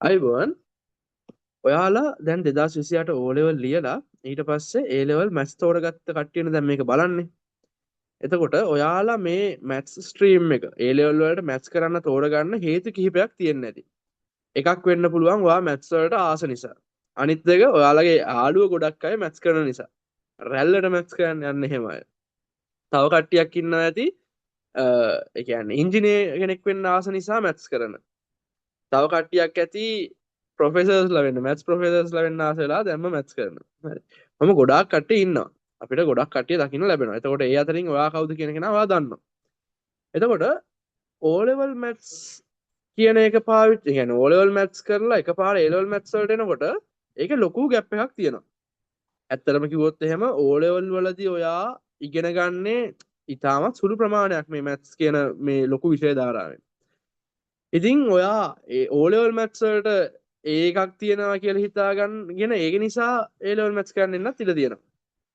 අයිබෝන් ඔයාලා දැන් 2028 O level ලියලා ඊට පස්සේ A level maths තෝරගත්ත කට්ටියනේ දැන් මේක බලන්නේ. එතකොට ඔයාලා මේ maths stream එක A level වලට maths කරන්න තෝරගන්න හේතු කිහිපයක් තියෙන්න ඇති. එකක් වෙන්න පුළුවන් ඔයා maths වලට ආස නිසා. අනිත් එක ඔයාලගේ යාළුවෝ ගොඩක් අය maths කරන නිසා. රැල්ලට maths කරන්න යන්න එහෙම අය. තව කට්ටියක් ඉන්නවා ඇති ඒ කියන්නේ ඉංජිනේර කෙනෙක් වෙන්න ආස නිසා maths කරන. තව කට්ටියක් ඇති ප්‍රොෆෙසර්ස්ලා වෙන්න මැත්ස් ප්‍රොෆෙසර්ස්ලා වෙන්න ආස වෙලා දැන්ම මැත්ස් කරනවා. හරි. මම ගොඩාක් කට්ටිය ඉන්නවා. අපිට ගොඩක් කට්ටිය දකින්න ලැබෙනවා. එතකොට ඒ අතරින් ඔයා කවුද කියන කෙනා ඔයා දන්නවා. එතකොට O level maths කියන එක පාවිච්චි කියන්නේ O level maths කරලා එකපාර A level maths වලට එනකොට ඒකේ ලොකු ගැප් එකක් තියෙනවා. ඇත්තටම කිව්වොත් එහෙම O level වලදී ඔයා ඉගෙන ගන්නේ ඉතාමත් සුළු ප්‍රමාණයක් මේ maths කියන මේ ලොකු විෂය ධාරාවෙන්. ඉතින් ඔයා ඒ O level maths වලට ඒකක් තියෙනවා කියලා හිතාගන්නගෙන ඒක නිසා A level maths කරන්න එන්නත් ඉඩ තියෙනවා.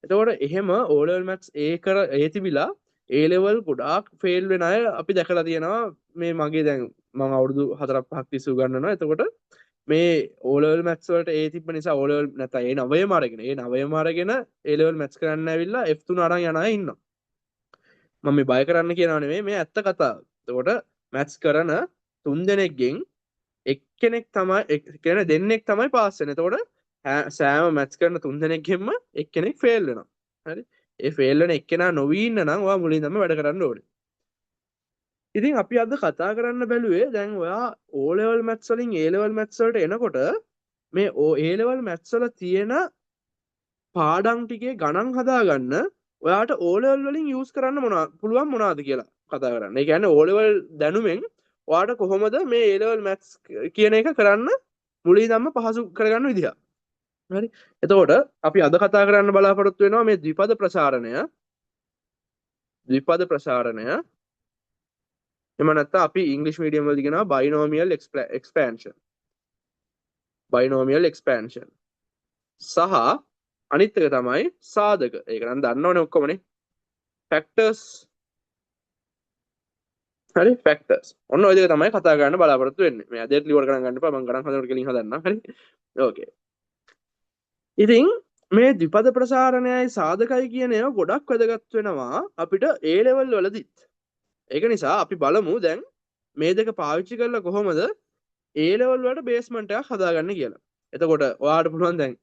එතකොට එහෙම O level maths ඒ තිබිලා A level ගොඩාක් ෆේල් වෙන අය අපි දැකලා තියෙනවා මේ මගේ දැන් මම අවුරුදු 4ක් 5ක් තිස්සේ උගන්වනවා. එතකොට මේ O level maths වලට ඒ තිබ්බ නිසා O level නැත්නම් ඒ 9ම අරගෙන A level maths කරන්න ඇවිල්ලා F3 අරන් යන අය ඉන්නවා. මම මේ බය කරන්න කියනවා නෙමෙයි මේ ඇත්ත කතාව. එතකොට maths කරන 3 දෙනෙක්ගෙන් එක්කෙනෙක් තමයි කියන දෙන්නෙක් තමයි පාස් වෙන්නේ. එතකොට සෑම මැත්ස් කරන 3 දෙනෙක්ගෙන්ම එක්කෙනෙක් ෆේල් වෙනවා. හරි. ඒ ෆේල් වෙන එක්කෙනා නොවී ඉන්න නම් ඔයා මුලින් තමයි වැඩ කරන්න ඕනේ. ඉතින් අපි අද කතා කරන්න බැලුවේ දැන් ඔයා O level maths වලින් A level maths වලට එනකොට මේ A level maths වල තියෙන පාඩම් ටිකේ ගණන් හදාගන්න ඔයාට O level වලින් use කරන්න පුළුවන් මොනවද කියලා කතා කරන්න. ඒ කියන්නේ O level දැනුමෙන් ඔයාට කොහොමද මේ A level maths කියන එක කරන්න මුලින්දම පහසු කරගන්න විදිහ. හරි. එතකොට අපි අද කතා කරන්න බලාපොරොත්තු වෙනවා මේ ද්විපද ප්‍රසාරණය. එහෙම නැත්නම් අපි ඉංග්‍රීසි මීඩියම් වලදී කියනවා binomial expansion. සහ අනිත් එක තමයි සාධක. ඒක නම් දන්නවනේ ඔක්කොමනේ. factors. හරි factors. ඔන්න ඔය දෙක තමයි කතා කරන්න බලාපොරොත්තු වෙන්නේ. මේ අදට ලියවර ගණන් ගන්න එපා. මම ගණන් හදනකොට කෙලින් හදන්නම්. හරි. ඕකේ. ඉතින් මේ ද්විපද ප්‍රසාරණයයි සාධකයි කියන ඒවා ගොඩක් වැදගත් වෙනවා අපිට A level වලදීත්. ඒක නිසා අපි බලමු දැන් මේ දෙක පාවිච්චි කරලා කොහොමද A level වලට බේස්මන්ට් එකක් හදාගන්නේ කියලා. එතකොට ඔයාලට පුළුවන් දැන්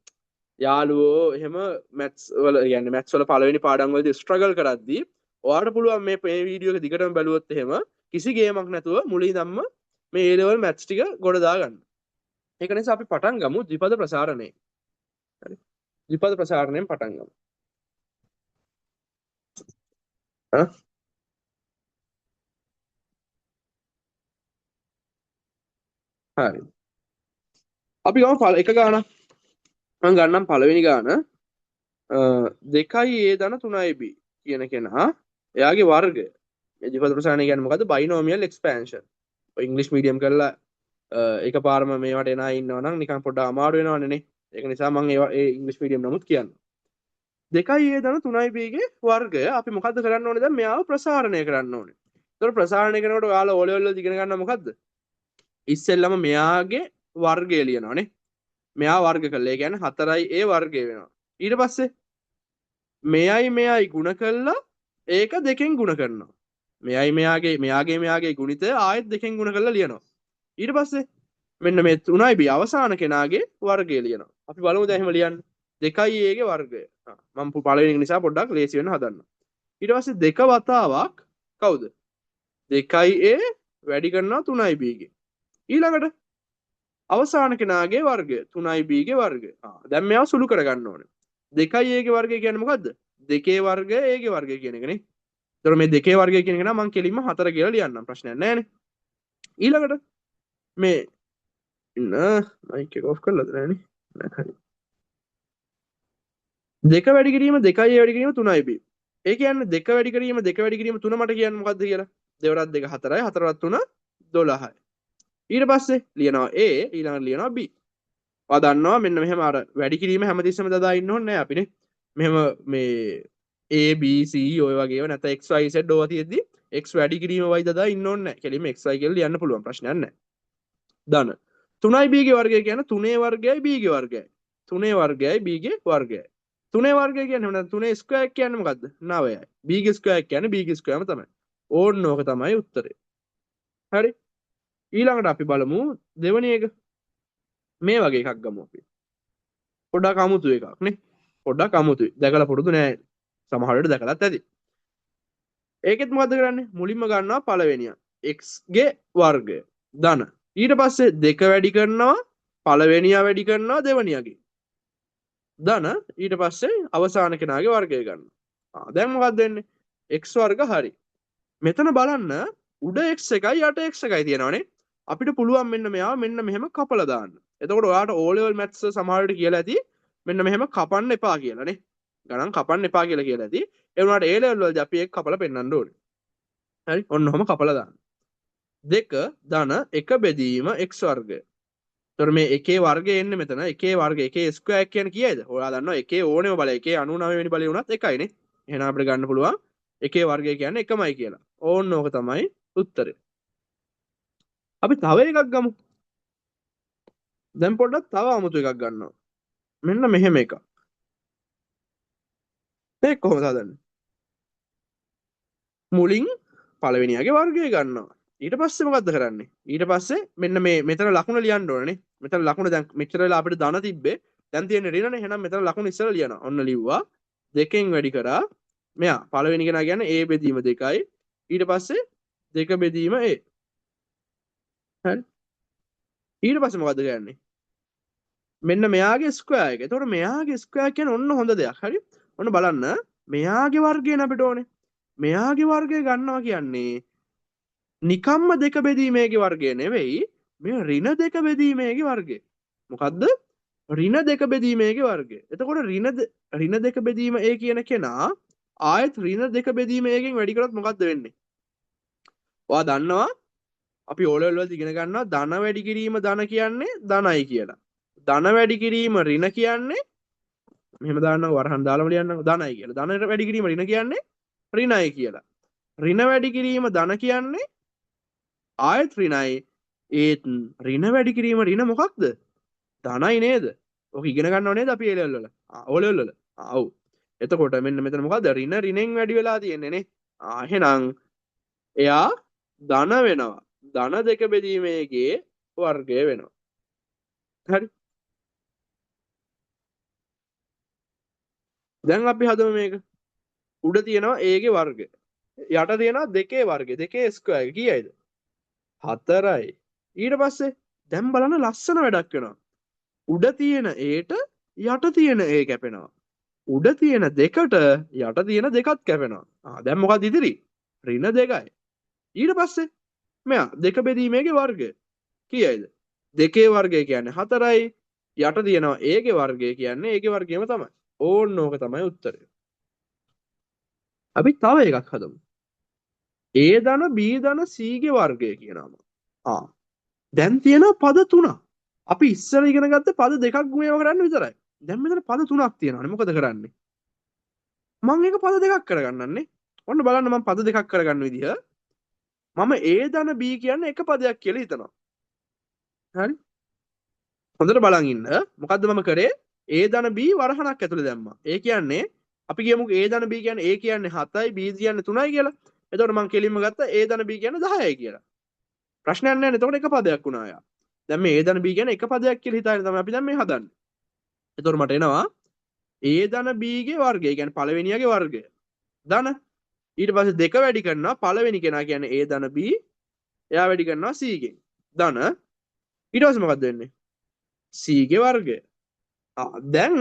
යාළුවෝ එහෙම maths වල කියන්නේ maths වල පළවෙනි පාඩම් වලදී struggle කරද්දී ඔයාලට පුළුවන් මේ වීඩියෝ එක දිගටම බැලුවොත් එහෙම කිසි ගේමක් නැතුව මුලින්දම්ම මේ A level maths ටික ගොඩ දාගන්න. ඒක නිසා අපි පටන් ගමු ද්විපද ප්‍රසාරණය. හරි. ද්විපද ප්‍රසාරණයෙන් පටන් ගමු. හරි. අපි ගමු එක ගානක්. මම ගන්නම් පළවෙනි ගාන 2a-3b කියන කෙනා එයාගේ වර්ගය. මේ ද්විපද ප්‍රසාරණය කියන්නේ මොකද්ද? binomial expansion. ඔය ඉංග්‍රීසි මීඩියම් කරලා එකපාරම මේවට එන අය ඉන්නවා නම් නිකන් පොඩ්ඩක් අමාරු වෙනවනේ නේ. ඒක නිසා මම ඒ ඉංග්‍රීසි මීඩියම් නමුත් කියන්නේ. 2a-3b ගේ වර්ගය අපි මොකද්ද කරන්න ඕනේ දැන් මෙයාව ප්‍රසාරණය කරන්න ඕනේ. ඒතකොට ප්‍රසාරණය කරනකොට ඔයාලා O level වලදී ඉගෙන ගන්නවා මොකද්ද? ඉස්සෙල්ලම මෙයාගේ වර්ගය ලියනවානේ. මෙයා වර්ග කළා. ඒ කියන්නේ 4a වර්ගය වෙනවා. ඊට පස්සේ මෙයයි ගුණ කළා ඒක දෙකෙන් ගුණ කරනවා. මෙයාගේ ගුණිතය ආයෙත් දෙකෙන් ගුණ කරලා ලියනවා. ඊට පස්සේ මෙන්න මේ 3b අවසාන කෙනාගේ වර්ගය ලියනවා. අපි බලමු දැන් එහෙම ලියන්න. 2a ගේ වර්ගය. මම පළවෙනි එක නිසා පොඩ්ඩක් ලේසි වෙන්න හදන්න. ඊට පස්සේ දෙක වතාවක් කවුද? 2a වැඩි කරනවා 3b ගේ. ඊළඟට අවසාන කෙනාගේ වර්ගය 3b ගේ වර්ගය. දැන් මේවා සුළු කරගන්න ඕනේ. 2a ගේ වර්ගය කියන්නේ මොකද්ද? 2 වර්ගය a ගේ වර්ගය කියන එකනේ. ඒතර මේ 2 වර්ගය කියන එක නම් මම කෙලින්ම 4 කියලා ලියන්නම් ප්‍රශ්නයක් නැහැ නේ. ඊළඟට මේ මයික් එක ඔෆ් කරලාද නැහනේ. හරි. 2 වැඩි කිරීම 2a වැඩි කිරීම 3b. ඒ කියන්නේ 2 වැඩි කිරීම 3 මට කියන්නේ මොකද්ද කියලා? 2 වරක් 2 4යි 4 වරක් 3 12යි. ඊට පස්සේ ලියනවා a ඊළඟට ලියනවා b. ඔයා දන්නවා මෙන්න මෙහෙම අර වැඩි කිරීම හැමතිස්සෙම දදා ඉන්න ඕනේ නැහැ අපිනේ. මෙහෙම මේ a b c ඔය වගේව නැත්නම් x y z ඕවා තියෙද්දි x වැඩි කිරීම y දදා ඉන්න ඕනේ නැහැ. කෙලින්ම xy කියලා ලියන්න පුළුවන් ප්‍රශ්නයක් නැහැ. දන 3යි b ගේ වර්ගය කියන්නේ 3 වර්ගයයි b ගේ වර්ගයයි. 3 වර්ගයයි b ගේ වර්ගයයි. 3 වර්ගය කියන්නේ මොනවද? 3 ස්ක්වයර් කියන්නේ මොකද්ද? 9යි. b ගේ ස්ක්වයර් කියන්නේ b ගේ ස්ක්වයර්ම තමයි. ඕන්න ඕක තමයි උත්තරේ. හරි. ඊළඟට අපි බලමු දෙවෙනි එක. මේ වගේ එකක් ගමු අපි. පොඩ්ඩක් අමුතු එකක් නේ. පොඩ්ඩක් අමුතුයි. දැකලා පුරුදු නෑ. සමහර වෙලට දැකලත් ඇති. ඒකෙත් මොකද්ද කරන්නේ? මුලින්ම ගන්නවා පළවෙනිය. x ගේ වර්ගය ධන. ඊට පස්සේ දෙක වැඩි කරනවා පළවෙනියා වැඩි කරනවා දෙවෙනියාගේ. ධන ඊට පස්සේ අවසාන කෙනාගේ වර්ගය ගන්නවා. දැන් මොකක්ද වෙන්නේ? x වර්ග හරි. මෙතන බලන්න උඩ x එකයි යට x එකයි තියෙනවනේ. අපිට පුළුවන් මෙන්න මෙයාව මෙන්න මෙහෙම කපලා දාන්න. එතකොට ඔයාට O level maths සමහරවිට කියලා ඇති මෙන්න මෙහෙම කපන්න එපා කියලා නේ. ගණන් කපන්න එපා කියලා ඇති. ඒ වුණාට A level වලදී අපි ඒක කපලා පෙන්නන්න ඕනේ. හරි. ඔන්න ඔහම කපලා දාන්න. 2 ධන 1 බෙදීම x වර්ගය. එතකොට මේ එකේ වර්ගය එන්නේ මෙතන. එකේ වර්ගය එකේ ස්ක්වයර් කියන්නේ කීයද? ඔයාලා දන්නවා එකේ ඕනෙම බලය එකේ 99 වෙනි බලය වුණත් එකයිනේ. එහෙනම් අපිට ගන්න පුළුවන් එකේ වර්ගය කියන්නේ එකමයි කියලා. ඕන්න ඕක තමයි උත්තරේ. අපි තව එකක් ගමු. දැන් පොඩ්ඩක් තව අමුතු එකක් ගන්නවා. මෙන්න මෙහෙම එකක්. මේක කොහොමද හදන්නේ? මුලින් පළවෙනියාගේ වර්ගය ගන්නවා. ඊට පස්සේ මොකද්ද කරන්නේ? ඊට පස්සේ මෙන්න මේ මෙතන ලකුණ ලියන්න ඕනේ. මෙතන ලකුණ දැන් මෙච්චර වෙලා අපිට ධන තිබ්බේ. දැන් තියෙන්නේ ඍණනේ. එහෙනම් මෙතන ලකුණ ඉස්සෙල්ලා ලියනවා. ඔන්න ලිව්වා. 2න් වැඩි කරා. මෙයා පළවෙනි කෙනා කියන්නේ a බෙදීම 2යි. ඊට පස්සේ 2 බෙදීම a. හරි. ඊට පස්සේ මොකද්ද කියන්නේ? මෙන්න මෙයාගේ ස්ක්වයර් එක. එතකොට මෙයාගේ ස්ක්වයර් කියන්නේ ඔන්න හොඳ දෙයක්. හරි. ඔන්න බලන්න. මෙයාගේ වර්ගය අපිට ඕනේ. මෙයාගේ වර්ගය ගන්නවා කියන්නේ නිකම්ම 2 බෙදීමේගේ වර්ගය නෙවෙයි. මේ ඍණ 2 බෙදීමේගේ වර්ගය. මොකද්ද? ඍණ 2 බෙදීමේගේ වර්ගය. එතකොට ඍණ 2 බෙදීම a කියන කෙනා ආයෙත් ඍණ 2 බෙදීම a ගෙන් වැඩි කරොත් මොකද්ද වෙන්නේ? ඔයා දන්නවා අපි O level වලදී ඉගෙන ගන්නවා ධන වැඩි කිරීම ධන කියන්නේ ධනයි කියලා. ධන වැඩි කිරීම ඍණ කියන්නේ මෙහෙම දාන්නකො වරහන් දාලාම ලියන්නකො ධනයි කියලා. ධන වැඩි කිරීම ඍණ කියන්නේ ඍණයි කියලා. ඍණ වැඩි කිරීම ධන කියන්නේ ආයත් ඍණයි. ඒත් ඍණ වැඩි කිරීම ඍණ මොකක්ද? ධනයි නේද? ඔක ඉගෙන ගන්නව නේද අපි A level වල? O level වල. ඔව්. එතකොට මෙන්න මෙතන මොකද්ද? ඍණ ඍණෙන් වැඩි වෙලා තියෙන්නේ නේ. එහෙනම් එයා ධන වෙනවා. ධන 2 බෙදීමේගේ වර්ගය වෙනවා. හරි. දැන් අපි හදමු මේක. උඩ තියෙනවා a ගේ වර්ගය. යට තියෙනවා 2 වර්ගය. 2 ස්ක්වයර් කීයද? 4යි. ඊට පස්සේ දැන් බලන්න ලස්සන වැඩක් වෙනවා. උඩ තියෙන aට යට තියෙන a කැපෙනවා. උඩ තියෙන 2ට යට තියෙන 2ත් කැපෙනවා. දැන් මොකක්ද ඉතිරි? ඍණ 2යි. ඊට පස්සේ මෙයා 2 බෙදීමේගේ වර්ගය කීයද? 2 වර්ගය කියන්නේ 4යි. යට තියෙනවා a ගේ වර්ගය කියන්නේ a ගේ වර්ගයම තමයි. ඕන්න ඕක තමයි උත්තරය. අපි තව එකක් හදමු. a ධන b ධන c ගේ වර්ගය කියනම. දැන් තියෙනවා පද 3ක්. අපි ඉස්සර ඉගෙන ගත්ත පද 2ක් ගුණේව කරන්න විතරයි. දැන් මෙතන පද 3ක් තියෙනවානේ. මොකද කරන්නේ? මම ඒක පද 2ක් කරගන්නන්නේ. ඔන්න බලන්න මම පද 2ක් කරගන්න විදිහ. මම a ධන b කියන්නේ එක පදයක් කියලා හිතනවා. හරි? හොඳට බලන් ඉන්න. මොකද්ද මම කරේ? a ධන b වරහණක් ඇතුලේ දැම්මා. ඒ කියන්නේ අපි කියමුකෝ a ධන b කියන්නේ a කියන්නේ 7යි b කියන්නේ 3යි කියලා. එතකොට මම කෙලින්ම ගත්තා a ධන b කියන්නේ 10යි කියලා. ප්‍රශ්නයක් නැහැ. එතකොට එක පදයක් වුණා යා. දැන් මේ a ධන b කියන්නේ එක පදයක් කියලා හිතාගෙන තමයි අපි දැන් මේ හදන්නේ. එතකොට මට එනවා a ධන b ගේ වර්ගය. ඒ කියන්නේ පළවෙනියාගේ වර්ගය. ධන. ඊට පස්සේ දෙක වැඩි කරනවා පළවෙනි කෙනා කියන්නේ a ධන b. එයා වැඩි කරනවා c ගෙන්. ධන. ඊට පස්සේ මොකද්ද වෙන්නේ? c ගේ වර්ගය. දැන්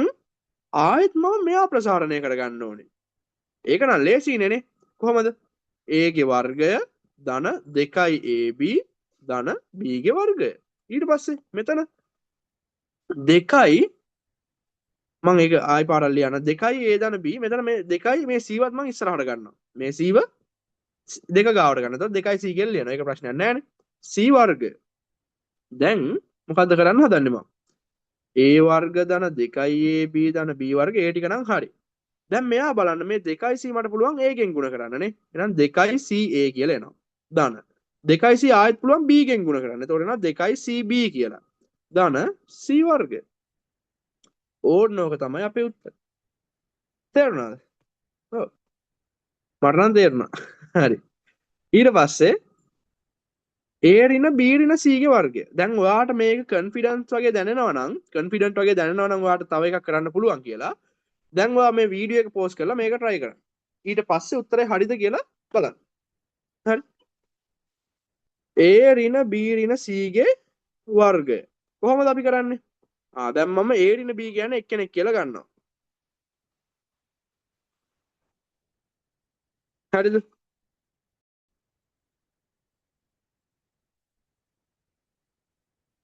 ආයෙත් මම මෙයා ප්‍රසාරණය කරගන්න ඕනේ. ඒක නම් ලේසියිනේ නේ. කොහමද? a ගේ වර්ගය ධන 2යි ab ධන b ගේ වර්ගය. ඊට පස්සේ මෙතන 2යි මම ඒක ආයි පාරක් ලියන්න 2යි a ධන b මෙතන මේ 2යි මේ c වත් මම ඉස්සරහට ගන්නවා. මේ c ව 2 ගාවට ගන්න. එතකොට 2යි c කියලා ලියනවා. ඒක ප්‍රශ්නයක් නෑනේ. c වර්ගය. දැන් මොකද්ද කරන්න හදන්නේ මම? a වර්ග ධන 2යි ab ධන b වර්ග ඒ ටික නම් හරි. දැන් මෙයා බලන්න මේ 2යි c මට පුළුවන් a ගෙන් ගුණ කරන්න නේ. එහෙනම් 2යි c a කියලා එනවා. ධන. 2යි c ආයෙත් පුළුවන් b ගෙන් ගුණ කරන්න. එතකොට එනවා 2යි c b කියලා. ධන c වර්ගය. ඕනෝක තමයි අපේ උත්තර. තේරුණාද? ඔව්. මට නම් තේරුණා. හරි. ඊට පස්සේ A ඍණ B ඍණ C ගේ වර්ගය. දැන් ඔයාට මේක කොන්ෆිඩන්ස් වගේ දැනෙනවා නම්, කොන්ෆිඩන්ට් වගේ දැනෙනවා නම් ඔයාට තව එකක් කරන්න පුළුවන් කියලා. දැන් ඔයා මේ වීඩියෝ එක පෝස්ට් කරලා මේක try කරන්න. ඊට පස්සේ උත්තරේ හරිද කියලා බලන්න. හරි. A ඍණ B ඍණ C ගේ වර්ගය. කොහොමද අපි කරන්නේ? දැන් මම A ඍණ B කියන්නේ එක්කෙනෙක් කියලා ගන්නවා. හරිද?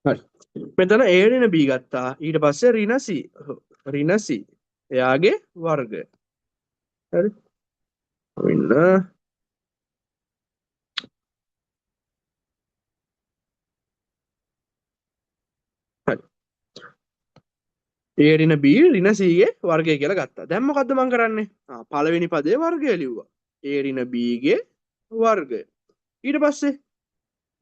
හරි. මෙතන A ඍණ B ගත්තා. ඊට පස්සේ ඍණ C. ඍණ C. එයාගේ වර්ගය. හරි. මෙන්න හරි. A ඍණ B ඍණ C ගේ වර්ගය කියලා ගත්තා. දැන් මොකද්ද මම කරන්නේ? පළවෙනි පදේ වර්ගය ලිව්වා. A ඍණ B ගේ වර්ගය. ඊට පස්සේ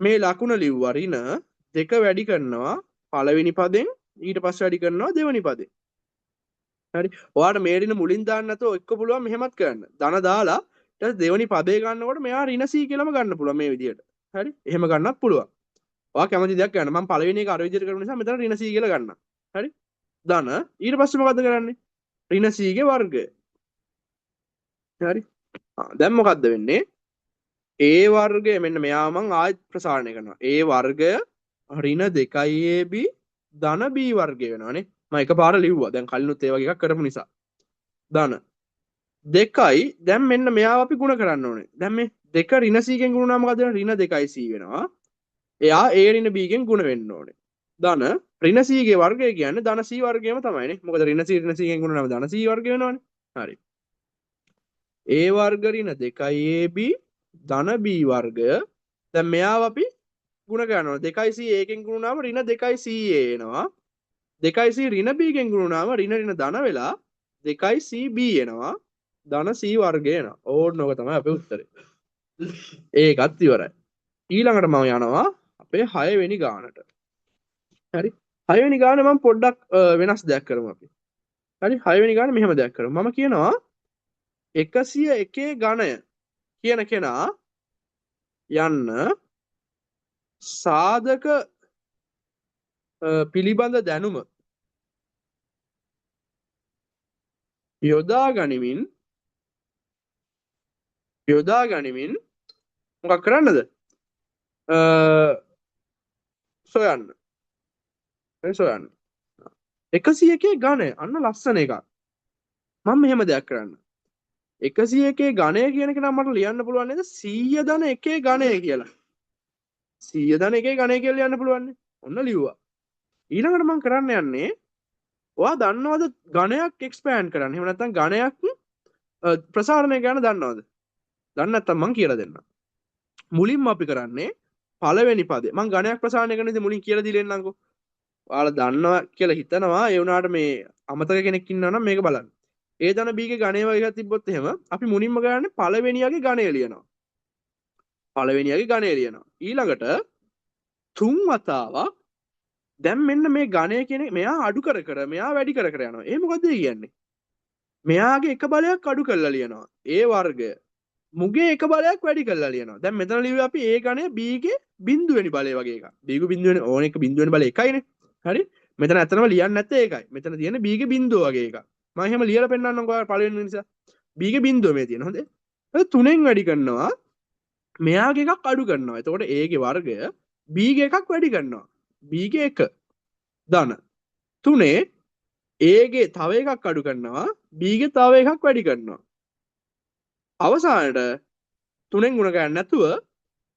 මේ ලකුණ ලිව්වා ඍණ දෙක වැඩි කරනවා පළවෙනි පදෙන් ඊට පස්සේ වැඩි කරනවා දෙවෙනි පදෙන්. හරි. ඔයාට මේ ඍණ මුලින් දාන්න නැතුව එක්ක පුළුවන් මෙහෙමත් කරන්න. ධන දාලා ඊට පස්සේ දෙවෙනි පදේ ගන්නකොට මෙයා ඍණ C කියලාම ගන්න පුළුවන් මේ විදිහට. හරි. එහෙම ගන්නත් පුළුවන්. ඔයා කැමති දෙයක් ගන්න. මම පළවෙනි එක අර විදිහට කරන නිසා මෙතන ඍණ C කියලා ගන්නම්. හරි. ධන ඊට පස්සේ මොකද්ද කරන්නේ? ඍණ C ගේ වර්ගය. හරි. දැන් මොකද්ද වෙන්නේ? A වර්ගය මෙන්න මෙයා මං ආයෙත් ප්‍රසාරණය කරනවා. A වර්ගය ඍණ 2ab ධන b වර්ගය වෙනවානේ. මම එකපාර ලිව්වා. දැන් කලිනුත් ඒ වගේ එකක් කරපු නිසා. ධන 2යි දැන් මෙන්න මෙයාව අපි ගුණ කරන්න ඕනේ. දැන් මේ 2 ඍණ c ගෙන් ගුණ වුණා මොකද වෙන්නේ? ඍණ 2යි c වෙනවා. එයා A ඍණ b ගෙන් ගුණ වෙන්න ඕනේ. ධන ඍණ c ගේ වර්ගය කියන්නේ ධන c වර්ගයම තමයිනේ. මොකද ඍණ c ගෙන් ගුණ නම් ධන c වර්ගය වෙනවනේ. හරි. A වර්ග ඍණ 2ab ධන b වර්ගය. දැන් මෙයාව අපි ගුණ කරනවා. 2c a ගෙන් ගුණ වුණාම ඍණ 2c a එනවා. 2c ඍණ b ගෙන් ගුණ වුණාම ඍණ ධන වෙලා 2c b එනවා. ධන c වර්ගය එනවා. ඕනෝක තමයි අපේ උත්තරේ. ඒකත් ඉවරයි. ඊළඟට මම යනවා අපේ 6 වෙනි ගානට. හරි. 6 වෙනි ගානේ මම පොඩ්ඩක් වෙනස් දෙයක් කරමු අපි. හරි. 6 වෙනි ගානේ මෙහෙම දෙයක් කරමු. මම කියනවා 101 ඝනය කියන කෙනා යන්න සාධක පිළිබඳ දැනුම යොදා ගනිමින් මොකක් කරන්නද? සොයන්න. 101 ඝනය අන්න ලස්සන එකක්. මම මෙහෙම දෙයක් කරන්න. 101 ඝනය කියන එක නම් මට ලියන්න පුළුවන් නේද? 100 ධන 1 ඝනය කියලා. 100 ධන 1 ඝනය කියලා ලියන්න පුළුවන් නේ. ඔන්න ලිව්වා. ඊළඟට මම කරන්න යන්නේ ඔයා දන්නවද ඝනයක් එක්ස්පෑන්ඩ් කරන්න? එහෙම නැත්නම් ඝනයක් ප්‍රසාරණය කරන්න දන්නවද? දන්නේ නැත්නම් මම කියලා දෙන්නම්. මුලින්ම අපි කරන්නේ පළවෙනි පදේ. මම ඝනයක් ප්‍රසාරණය කරන ඉතින් මුලින් කියලා දීලා එන්නම්කෝ. ඔයාලා දන්නවා කියලා හිතනවා. ඒ වුණාට මේ අමතක කෙනෙක් ඉන්නවා නම් මේක බලන්න. A ධන B ගේ ඝනය වගේ එකක් තිබ්බොත් එහෙම අපි මුලින්ම කරන්නේ පළවෙනියගේ ඝනය ලියනවා. ඊළඟට තුන් වතාවක් දැන් මෙන්න මේ ඝනය කියන්නේ මෙයා අඩු කර කර මෙයා වැඩි කර කර යනවා. ඒ මොකද්ද කියන්නේ? මෙයාගේ එක බලයක් අඩු කරලා ලියනවා. A වර්ගය මුගේ එක බලයක් වැඩි කරලා ලියනවා. දැන් මෙතන ලිව්වේ අපි A ඝනය B ගේ බිඳුවෙනි බලය වගේ එකක්. B ගේ බිඳුවෙනි ඕන එක බිඳුවෙනි බලය එකයිනේ. හරි? මෙතන ඇත්තටම ලියන්නේ නැත්තේ ඒකයි. මෙතන තියෙන්නේ B ගේ බිඳුව වගේ එකක්. මම එහෙම ලියලා පෙන්නන්නම්කෝ ඔයාලා පළවෙනි නිසා. B ගේ බිඳුව මේ තියෙන. හොඳේ. ඒක 3ෙන් වැඩි කරනවා. මෙයාගේ එකක් අඩු කරනවා. එතකොට A ගේ වර්ගය B ගේ එකක් වැඩි කරනවා. B ගේ 1 ධන 3 A ගේ තව එකක් අඩු කරනවා. B ගේ තව එකක් වැඩි කරනවා. අවසානයේ 3ෙන් ගුණ කරන්නේ නැතුව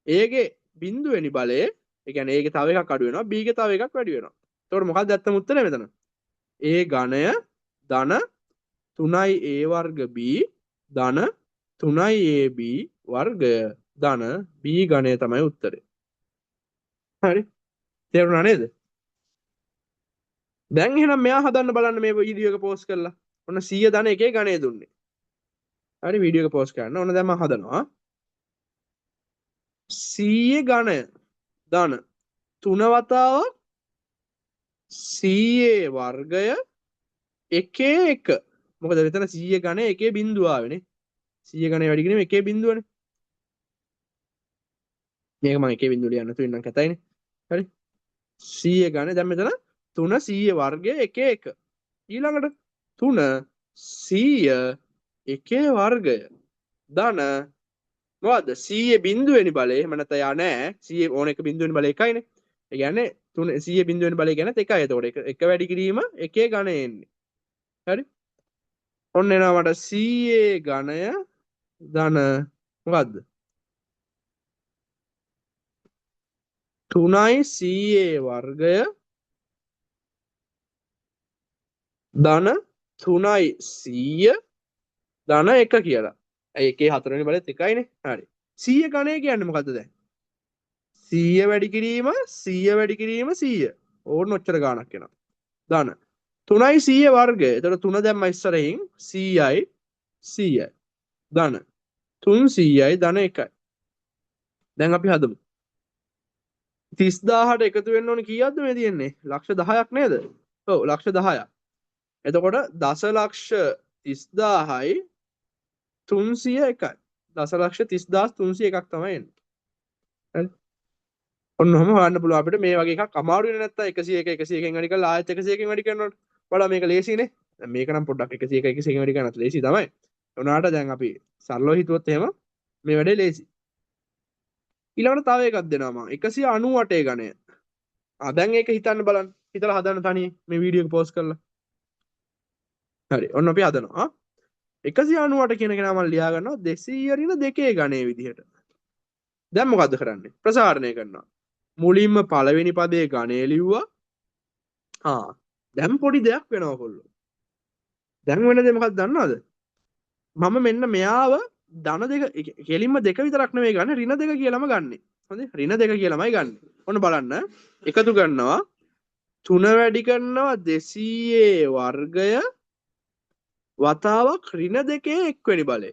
A ගේ බිඳුවෙනි බලය, ඒ කියන්නේ A ගේ තව එකක් අඩු වෙනවා, B ගේ තව එකක් වැඩි වෙනවා. එතකොට මොකක්ද ඇත්තම උත්තරේ මෙතන? A ඝනය ධන 3යි A වර්ග B ධන 3යි AB වර්ගය ධන B ඝනය තමයි උත්තරේ. හරි. තේරුණා නේද? දැන් එහෙනම් මෙයා හදන්න බලන්න මේ වීඩියෝ එක පෝස්ට් කරලා. ඔන්න 100 ධන 1 ඝනය දුන්නේ. හරි වීඩියෝ එක පෝස්ට් කරන්න. ඔන්න දැන් මම හදනවා. 100 ඝනය ධන 3 වතාවක් 100 වර්ගය 1 මොකද මෙතන 100 ගණේ 1 බිංදුව ආවේනේ 100 ගණේ වැඩි කිරීම 1 බිංදුවනේ මේක මම 1 බිංදුව ලියන්න තු ඉන්නම් කතයිනේ හරි 100 ගණේ දැන් මෙතන 3 100 වර්ගය 1 ඊළඟට 3 100 1 වර්ගය ධන මොකද්ද 100 බිංදුවෙනි බලය එහෙම නැත්නම් යා නෑ 100 ඕන එක බිංදුවෙනි බලය එකයිනේ ඒ කියන්නේ 3 100 බිංදුවෙනි බලය කියන්නේ 1යි එතකොට එක වැඩි කිරීම 1 ගණේ එන්නේ හරි ඔන්න එනවා මට 100 ඝනය ධන මොකද්ද 3යි 100 වර්ගය ධන 3යි 100 ධන 1 කියලා. ඇයි එකේ හතරවෙනි බලෙත් එකයිනේ. හරි. 100 ඝනය කියන්නේ මොකද්ද දැන්? 100 වැඩි කිරීම 100 වැඩි කිරීම 100. ඕන්න ඔච්චර ගාණක් එනවා. ධන 3යි 100 වර්ගය. එතකොට 3 දැම්ම ඉස්සරහින් 100යි 100යි. ධන 300යි ධන 1යි. දැන් අපි හදමු. 30000ට එකතු වෙන්න ඕනේ කීයක්ද මේ තියෙන්නේ? ලක්ෂ 10ක් නේද? ඔව් ලක්ෂ 10ක්. එතකොට දසලක්ෂ 30000යි 301යි. දසලක්ෂ 30301ක් තමයි එන්නේ. හරි. ඔන්න ඔහම හොයන්න පුළුවන් අපිට මේ වගේ එකක් අමාරු වෙන්නේ නැත්තම් 101 101කින් වැඩි කරලා ආයෙත් 101කින් වැඩි කරනකොට වඩා මේක ලේසියිනේ. දැන් මේක නම් පොඩ්ඩක් 101 101කින් වැඩි කරනත් ලේසි තමයි. උනාට දැන් අපි සරලව හිතුවොත් එහෙම මේ වැඩේ ලේසි. ඊළඟට තව එකක් දෙනවා මම 198 ගණය. දැන් ඒක හිතන්න බලන්න. හිතලා හදන්න තනියෙන් මේ වීඩියෝ එක පෝස්ට් කරලා. හරි. ඔන්න අපි හදනවා. 198 කියන එක නම ලියා ගන්නවා 200 ඍණ 2 ගණයේ විදිහට. දැන් මොකද්ද කරන්නේ? ප්‍රසාරණය කරනවා. මුලින්ම පළවෙනි පදයේ ගණය ලිව්වා. දැන් පොඩි දෙයක් වෙනවා කොල්ලෝ. දැන් වෙන දේ මොකක්ද දන්නවද? මම මෙන්න මෙයාව ධන දෙක කෙලින්ම දෙක විතරක් නෙවෙයි ගන්න ඍණ දෙක කියලාම ගන්නෙ. හොඳේ ඍණ දෙක කියලාමයි ගන්නෙ. ඔන්න බලන්න. එකතු කරනවා 3 වැඩි කරනවා 200 වර්ගය වතාවක් ඍණ දෙකේ එක්වෙනි බලය.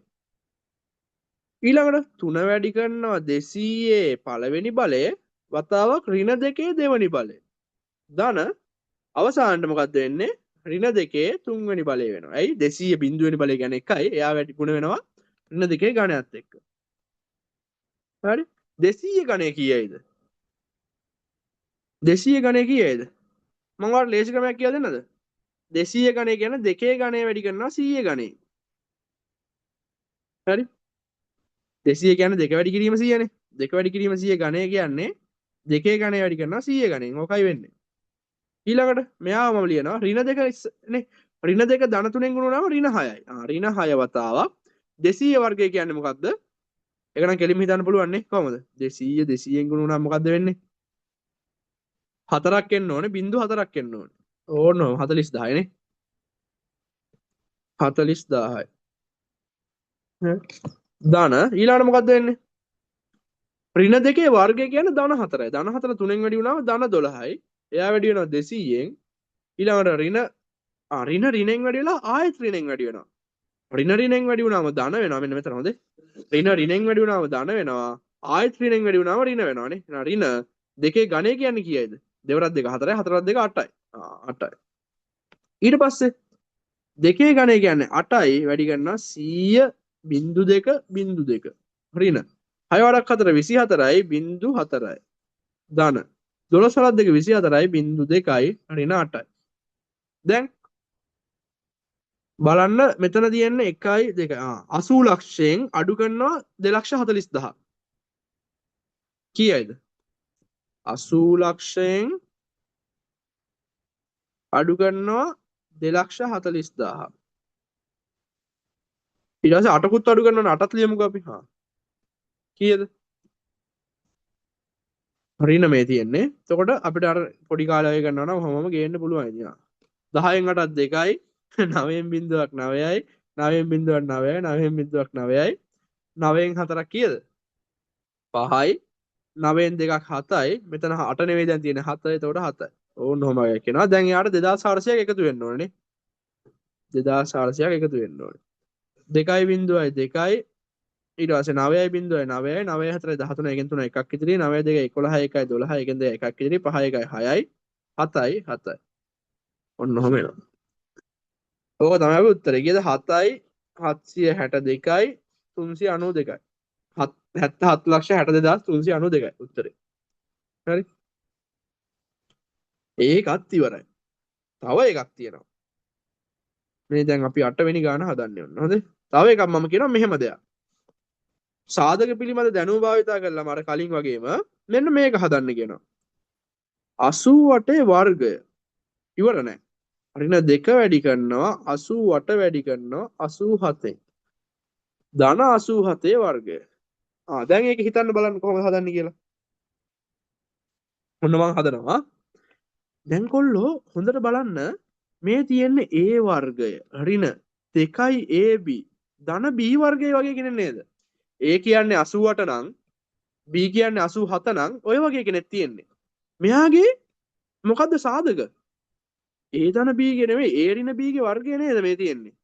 ඊළඟට 3 වැඩි කරනවා 200 පළවෙනි බලය වතාවක් ඍණ දෙකේ දෙවෙනි බලය. ධන අවසානට මොකද්ද වෙන්නේ? ඍණ දෙකේ තුන්වෙනි බලය වෙනවා. ඇයි 200 බිංදුවෙනි බලය කියන්නේ 1යි. එයා වැඩි ගුණ වෙනවා ඍණ දෙකේ ගණයත් එක්ක. හරි? 200 ගණය කීයයිද? 200 ගණය කීයයිද? මම ඔයාලට ලේසි ක්‍රමයක් කියලා දෙන්නද? 200 ගණය කියන්නේ දෙකේ ගණය වැඩි කරනවා 100 ගණය. හරි? 200 කියන්නේ දෙක වැඩි කිරීම 100නේ. දෙක වැඩි කිරීම 100 ගණය කියන්නේ දෙකේ ගණය වැඩි කරනවා 100 ගණයෙන්. ඕකයි වෙන්නේ. ඊළඟට මෙයාව මම ලියනවා ඍණ දෙක නේ. ඍණ දෙක ධන 3ෙන් ගුණ වුණාම ඍණ 6යි. ඍණ 6 වතාවක් 200 වර්ගය කියන්නේ මොකද්ද? ඒක නම් කෙලින්ම හිතන්න පුළුවන් නේ. කොහමද? 200 200ෙන් ගුණ වුණාම මොකද්ද වෙන්නේ? 4ක් එන්න ඕනේ. බිංදු 4ක් එන්න ඕනේ. ඕන 40000 නේ. 40000යි. ධන ඊළඟට මොකද්ද වෙන්නේ? ඍණ දෙකේ වර්ගය කියන්නේ ධන 4යි. ධන 4 3ෙන් වැඩි වුණාම ධන 12යි. එයා වැඩි වෙනවා 200ෙන්. ඊළඟට ඍණ ඍණෙන් වැඩි වෙලා ආයෙත් ඍණෙන් වැඩි වෙනවා. ඍණ ඍණෙන් වැඩි වුණාම ධන වෙනවා. මෙන්න මෙතන හොඳේ. ඍණ ඍණෙන් වැඩි වුණාම ධන වෙනවා. ආයෙත් ඍණෙන් වැඩි වුණාම ඍණ වෙනවානේ. ඍණ දෙකේ ගණය කියන්නේ කීයද? දෙවරක් 2 4යි හතරක් 2 8යි. 8යි. ඊට පස්සේ දෙකේ ගණය කියන්නේ 8යි වැඩි කරනවා 100 බිංදු 2 බිංදු 2. ඍණ 6 වරක් 4 24යි බිංදු 4යි. ධන 12 වරක් 2 24යි බිංදු 2යි ඍණ 8යි. දැන් බලන්න මෙතන තියෙන්නේ 1යි 2යි 80 ලක්ෂයෙන් අඩු කරනවා 240000. කීයද? 80 ලක්ෂයෙන් අඩු කරනවා 240000. ඊට පස්සේ 8කුත් අඩු කරනවා 8ත් ලියමුකෝ අපි. කීයද? ඍණ මේ තියෙන්නේ. එතකොට අපිට අර පොඩි කාලේ ඔය කරනවා නම් කොහොමම ගේන්න පුළුවන් ඉතින්. 10න් 8ත් 2යි 9න් බිංදුවක් 9යි 9න් බිංදුවක් 9යි 9න් බිංදුවක් 9යි 9න් 4ක් කීයද? 5යි 9න් 2ක් 7යි මෙතන 8 නෙවෙයි දැන් තියෙන්නේ 7. එතකොට 7යි. ඕන්න ඔහම කියනවා. දැන් යාට 2400ක් එකතු වෙන්න ඕනේ නේ. 2400ක් එකතු වෙන්න ඕනේ. 2යි බිංදුවයි 2යි ඊට පස්සේ 9යි බිංදුවයි 9යි 9යි 4යි 13 එකෙන් 3 එකක් ඉතිරි 9යි 2යි 11යි 1යි 12යි එකෙන් 2 එකක් ඉතිරි 5යි 1යි 6යි 7යි 7යි ඔන්න ඔහම එනවා. ඕක තමයි අපි උත්තරේ. කීයද? 7යි 762යි 392යි. 77,62,392යි උත්තරේ. හරි. ඒකත් ඉවරයි. තව එකක් තියෙනවා. මේ දැන් අපි 8 වෙනි ගාන හදන්නේ ඔන්න. හොඳේ. තව එකක් මම කියනවා මෙහෙම දෙයක්. සාධක පිළිබඳ දැනුම භාවිතා කරලා අර කලින් වගේම මෙන්න මේක හදන්න කියනවා. 88 වර්ගය ඉවර නැහැ. ඍණ 2 වැඩි කරනවා 88 වැඩි කරනවා 87. ධන 87 වර්ගය. දැන් ඒක හිතන්න බලන්න කොහොමද හදන්නේ කියලා. ඔන්න මම හදනවා. දැන් කොල්ලෝ හොඳට බලන්න මේ තියෙන්නේ A වර්ගය ඍණ 2යි AB ධන B වර්ගය වගේ කෙනෙක් නේද? A කියන්නේ 88 නම් B කියන්නේ 87 නම් ඔය වගේ කෙනෙක් තියෙන්නේ. මෙයාගේ මොකද්ද සාධක? A ධන B ගේ නෙමෙයි A ඍණ B ගේ වර්ගය නේද මේ තියෙන්නේ.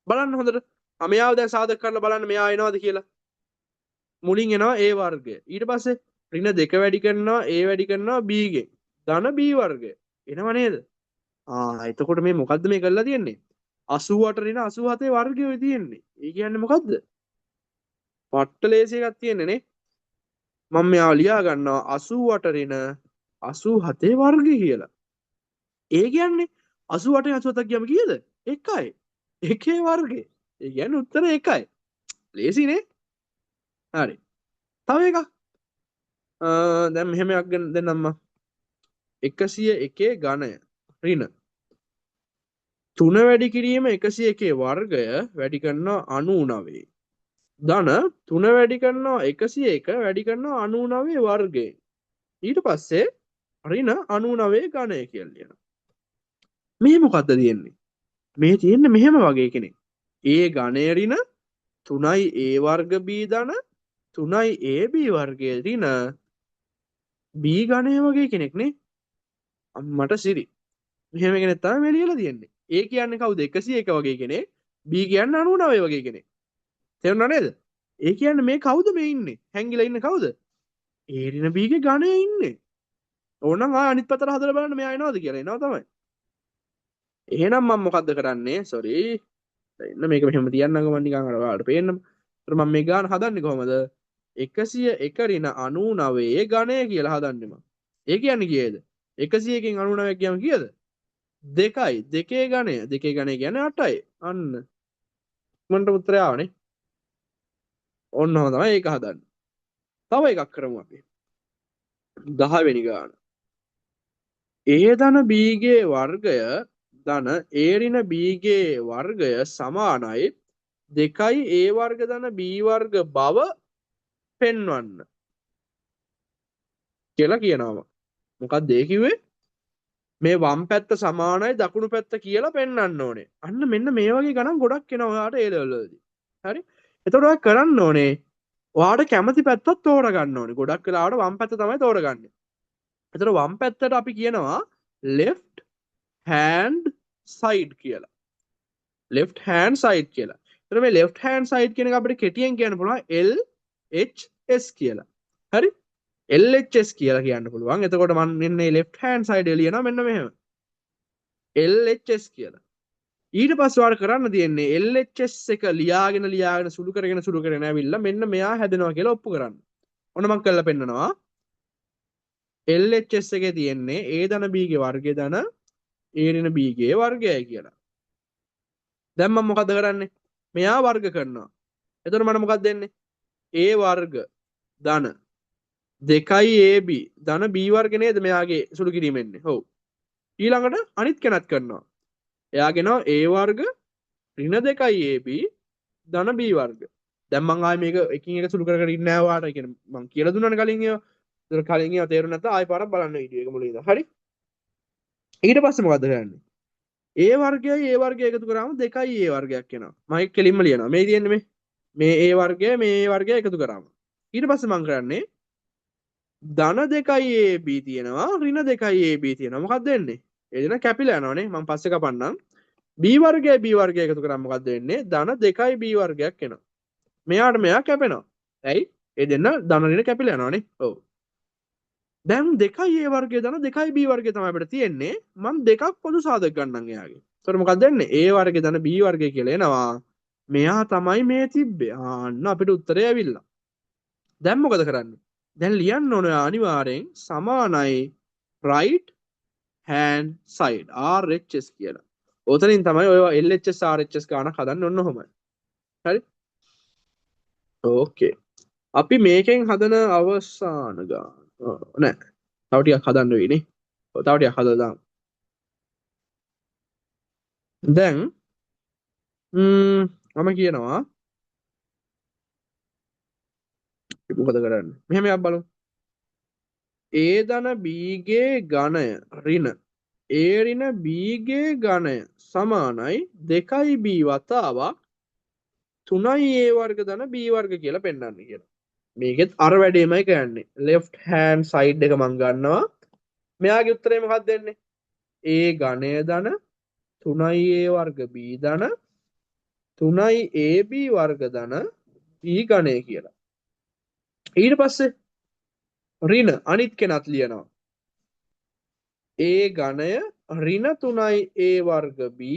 බලන්න හොඳට. මෙයාව දැන් සාධක කරලා බලන්න මෙයා එනවද කියලා. මුලින් එනවා A වර්ගය. ඊට පස්සේ ඍණ 2 වැඩි කරනවා A වැඩි කරනවා B ගෙන්. ධන B වර්ගය. එනව නේද? එතකොට මේ මොකද්ද මේ කරලා තියෙන්නේ? 88 ඍණ 87 වර්ගය තියෙන්නේ. ඒ කියන්නේ මොකද්ද? පට්ට ලේසි එකක් තියෙන්නේ නේ. මම මෙයාව ලියා ගන්නවා 88 ඍණ 87 වර්ගය කියලා. ඒ කියන්නේ 88 87ක් කියම කීයද? 1යි. 1 වර්ගය. ඒ කියන්නේ උත්තර 1යි. ලේසි නේ? හරි. තව එකක්. දැන් මෙහෙම එකක් දෙන්නම් මම. 101 ඝනය ඍණ 3 වැඩි කිරීම 101 වර්ගය වැඩි කරනවා 99. ධන 3 වැඩි කරනවා 101 වැඩි කරනවා 99 වර්ගයෙන්. ඊට පස්සේ ඍණ 99 ඝනය කියලා ලියනවා. මේ මොකද්ද තියෙන්නේ? මේ තියෙන්නේ මෙහෙම වගේ කෙනෙක්. A ඝනය ඍණ 3යි A වර්ග B ධන 3යි AB වර්ගය ඍණ B ඝනය වගේ කෙනෙක් නේ. අම්මට සිරි. මෙහෙම කෙනෙක් තමයි මේ ලියලා තියෙන්නේ. A කියන්නේ කවුද? 101 වගේ කෙනෙක්. B කියන්නේ 99 වගේ කෙනෙක්. තේරුණා නේද? ඒ කියන්නේ මේ කවුද මේ ඉන්නේ? හැංගිලා ඉන්නේ කවුද? A ඍණ B ගේ ඝනයේ ඉන්නේ. ඕනනම් අනිත් පැත්තට හදලා බලන්න මෙයා එනවද කියලා. එනවා තමයි. එහෙනම් මම මොකද්ද කරන්නේ? සෝරි. එන්න මේක මෙහෙම තියන්නකෝ මම නිකන් අර ඔයාලට පේන්න. ඒතර මම මේ ගාන හදන්නේ කොහමද? 101 ඍණ 99 ඝනය කියලා හදන්නේ මම. ඒ කියන්නේ කීයද? 101කින් 99 කියම කීයද? 2යි. 2 ඝනය. 2 ඝනය කියන්නේ 8යි. අන්න. මන්ට උත්තරය ආවනේ. ඔන්න ඔහම තමයි ඒක හදන්නේ. තව එකක් කරමු අපි. 10 වෙනි ගාන. A ධන B ගේ වර්ගය ධන A ඍණ B ගේ වර්ගය සමානයි 2යි A වර්ග ධන B වර්ග බව පෙන්වන්න කියලා කියනවා. මොකක්ද ඒ කිව්වේ? මේ වම් පැත්ත සමානයි දකුණු පැත්ත කියලා පෙන්වන්න ඕනේ. අන්න මෙන්න මේ වගේ ගණන් ගොඩක් එනවා ඔයාලට A level වලදී. හරි? එතකොට ඔයා කරන්න ඕනේ ඔයාලට කැමති පැත්තක් තෝරගන්න ඕනේ. ගොඩක් වෙලාවට වම් පැත්ත තමයි තෝරගන්නේ. එතකොට වම් පැත්තට අපි කියනවා left hand side කියලා. left hand side කියලා. එතකොට මේ left hand side කියන එක අපිට කෙටියෙන් කියන්න පුළුවන් LHS කියලා. හරි? LHS කියලා කියන්න පුළුවන්. එතකොට මම මෙන්න මේ left hand side එක ලියනවා මෙන්න මෙහෙම. LHS කියලා. ඊට පස්සේ ඔයාලට කරන්න තියෙන්නේ LHS එක ලියාගෙන සුළු කරගෙන ඇවිල්ලා මෙන්න මෙයා හැදෙනවා කියලා ඔප්පු කරන්න. ඔන්න මම කරලා පෙන්නනවා. LHS එකේ තියෙන්නේ A ධන B ගේ වර්ගය ධන A ඍණ B ගේ වර්ගයයි කියලා. දැන් මම මොකද කරන්නේ? මෙයා වර්ග කරනවා. එතකොට මට මොකක්ද දෙන්නේ? A වර්ග ධන 2යි AB ධන B වර්ග නේද මෙයාගේ සුළු කිරීම එන්නේ. ඔව්. ඊළඟට අනිත් කෙනත් කරනවා. එයා ගෙනවා A වර්ග ඍණ 2යි AB ධන B වර්ග. දැන් මම ආයේ මේක එකින් එක සුළු කර ඉන්නේ නැහැ ඔයාලට. කියන්නේ මම කියලා දුන්නානේ කලින් ඒවා. ඒක කලින් ඒවා තේරුම් නැත්නම් ආයෙ පාරක් බලන්න වීඩියෝ එක මුලින් ඉඳන්. හරි? ඊට පස්සේ මොකද කරන්නේ? A වර්ගයයි A වර්ගය එකතු කරාම 2යි A වර්ගයක් එනවා. මම ඒක කෙලින්ම ලියනවා. මේ තියෙන්නේ මේ A වර්ගය මේ A වර්ගය එකතු කරාම. ඊට පස්සේ මම කරන්නේ ධන 2යි AB තියෙනවා ඍණ 2යි AB තියෙනවා. මොකක්ද වෙන්නේ? ඒ දෙන කැපිලා යනවානේ. මම පස්සේ කපන්නම්. B වර්ගයයි B වර්ගය එකතු කරාම මොකක්ද වෙන්නේ? ධන 2යි B වර්ගයක් එනවා. මෙයාට මෙයා කැපෙනවා. ඇයි? ඒ දෙන්න ධන ඍණ කැපිලා යනවානේ. ඔව්. දැන් 2යි a වර්ගය දාන 2යි b වර්ගය තමයි අපිට තියෙන්නේ. මම දෙකක් පොදු සාධක ගන්නම් එයාගේ. එතකොට මොකක්ද වෙන්නේ? a වර්ගය දාන b වර්ගය කියලා එනවා. මෙයා තමයි මේ තිබ්බේ. ආන්න අපිට උත්තරය ඇවිල්ලා. දැන් මොකද කරන්නේ? දැන් ලියන්න ඕනේ අනිවාර්යෙන් සමානයි right hand side RHS කියලා. ඔතනින් තමයි ඔය LHS RHS ගානක් හදන්න ඕන ඔහොමයි. හරි? ඕකේ. අපි මේකෙන් හදන අවසාන ගාන. නෑ. තව ටිකක් හදන්න වෙයිනේ. ඔව් තව ටිකක් හදලා දාමු. දැන් මම කියනවා මොකද කරන්නේ? මෙහෙම එකක් බලමු. A ධන B ගේ ඝනය ඍණ A ඍණ B ගේ ඝනය සමානයි 2b වතාවක් 3a වර්ග ධන b වර්ග කියලා පෙන්නන්න කියලා. මේකෙත් අර වැඩේමයි කියන්නේ. left hand side එක මම ගන්නවා. මෙයාගේ උත්තරේ මොකක්ද දෙන්නේ? a ඝනය ධන 3a වර්ග b ධන 3ab වර්ග ධන b ඝනය කියලා. ඊට පස්සේ ඍණ අනිත් කෙනත් ලියනවා. a ඝනය ඍණ 3a වර්ග b